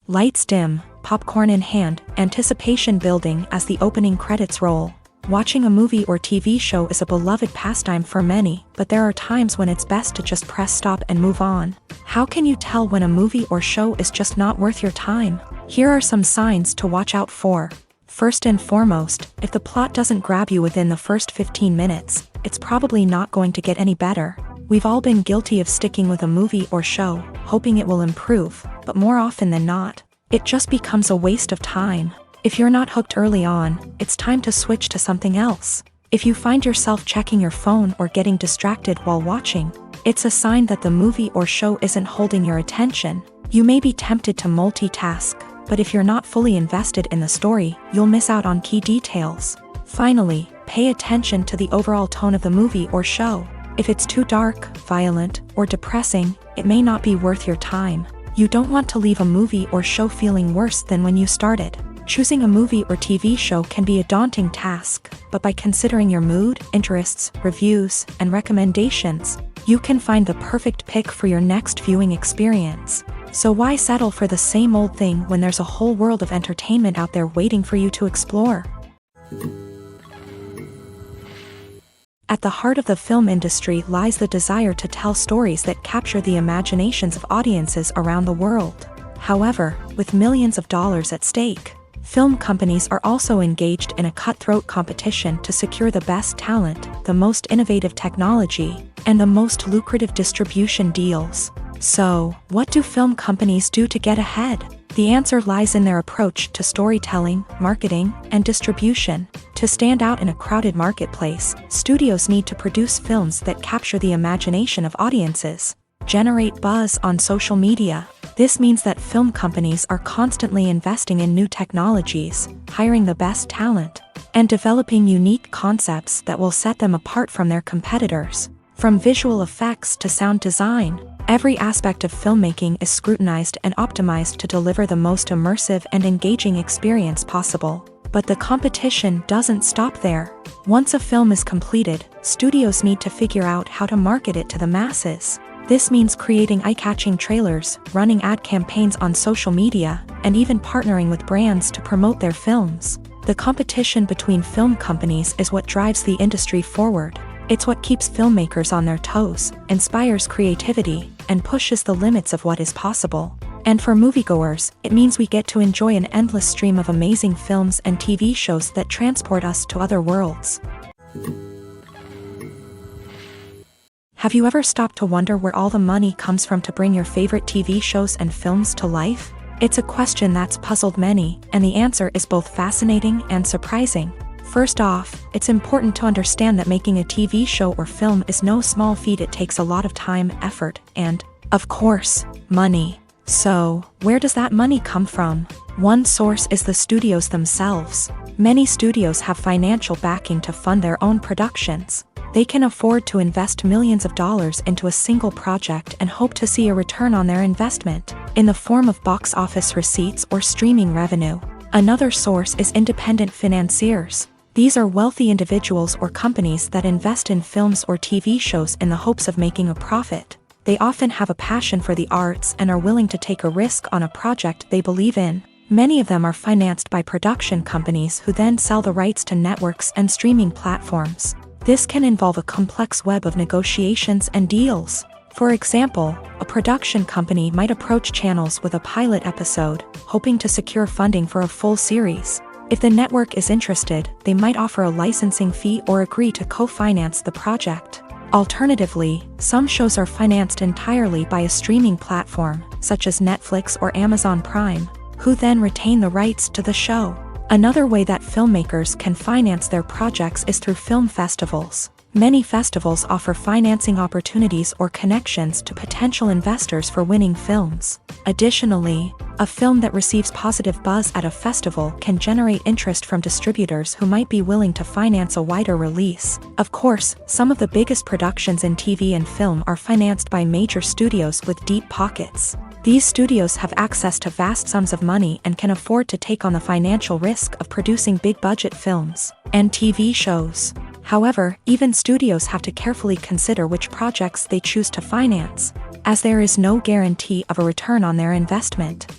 Lights dim, popcorn in hand, anticipation building as the opening credits roll. Watching a movie or TV show is a beloved pastime for many, but there are times when it's best to just press stop and move on. How can you tell when a movie or show is just not worth your time? Here are some signs to watch out for. First and foremost, if the plot doesn't grab you within the first 15 minutes, it's probably not going to get any better. We've all been guilty of sticking with a movie or show, hoping it will improve, but more often than not, it just becomes a waste of time. If you're not hooked early on, it's time to switch to something else. If you find yourself checking your phone or getting distracted while watching, it's a sign that the movie or show isn't holding your attention. You may be tempted to multitask, but if you're not fully invested in the story, you'll miss out on key details. Finally, pay attention to the overall tone of the movie or show. If it's too dark, violent, or depressing, it may not be worth your time. You don't want to leave a movie or show feeling worse than when you started. Choosing a movie or TV show can be a daunting task, but by considering your mood, interests, reviews, and recommendations, you can find the perfect pick for your next viewing experience. So why settle for the same old thing when there's a whole world of entertainment out there waiting for you to explore? At the heart of the film industry lies the desire to tell stories that capture the imaginations of audiences around the world. However, with millions of dollars at stake, film companies are also engaged in a cutthroat competition to secure the best talent, the most innovative technology, and the most lucrative distribution deals. So, what do film companies do to get ahead? The answer lies in their approach to storytelling, marketing, and distribution. To stand out in a crowded marketplace, studios need to produce films that capture the imagination of audiences, generate buzz on social media. This means that film companies are constantly investing in new technologies, hiring the best talent, and developing unique concepts that will set them apart from their competitors. From visual effects to sound design, every aspect of filmmaking is scrutinized and optimized to deliver the most immersive and engaging experience possible. But the competition doesn't stop there. Once a film is completed, studios need to figure out how to market it to the masses. This means creating eye-catching trailers, running ad campaigns on social media, and even partnering with brands to promote their films. The competition between film companies is what drives the industry forward. It's what keeps filmmakers on their toes, inspires creativity, and pushes the limits of what is possible. And for moviegoers, it means we get to enjoy an endless stream of amazing films and TV shows that transport us to other worlds. Have you ever stopped to wonder where all the money comes from to bring your favorite TV shows and films to life? It's a question that's puzzled many, and the answer is both fascinating and surprising. First off, it's important to understand that making a TV show or film is no small feat. It takes a lot of time, effort, and, of course, money. So, where does that money come from? One source is the studios themselves. Many studios have financial backing to fund their own productions. They can afford to invest millions of dollars into a single project and hope to see a return on their investment, in the form of box office receipts or streaming revenue. Another source is independent financiers. These are wealthy individuals or companies that invest in films or TV shows in the hopes of making a profit. They often have a passion for the arts and are willing to take a risk on a project they believe in. Many of them are financed by production companies who then sell the rights to networks and streaming platforms. This can involve a complex web of negotiations and deals. For example, a production company might approach channels with a pilot episode, hoping to secure funding for a full series. If the network is interested, they might offer a licensing fee or agree to co-finance the project. Alternatively, some shows are financed entirely by a streaming platform, such as Netflix or Amazon Prime, who then retain the rights to the show. Another way that filmmakers can finance their projects is through film festivals. Many festivals offer financing opportunities or connections to potential investors for winning films. Additionally, a film that receives positive buzz at a festival can generate interest from distributors who might be willing to finance a wider release. Of course, some of the biggest productions in TV and film are financed by major studios with deep pockets. These studios have access to vast sums of money and can afford to take on the financial risk of producing big-budget films and TV shows. However, even studios have to carefully consider which projects they choose to finance, as there is no guarantee of a return on their investment.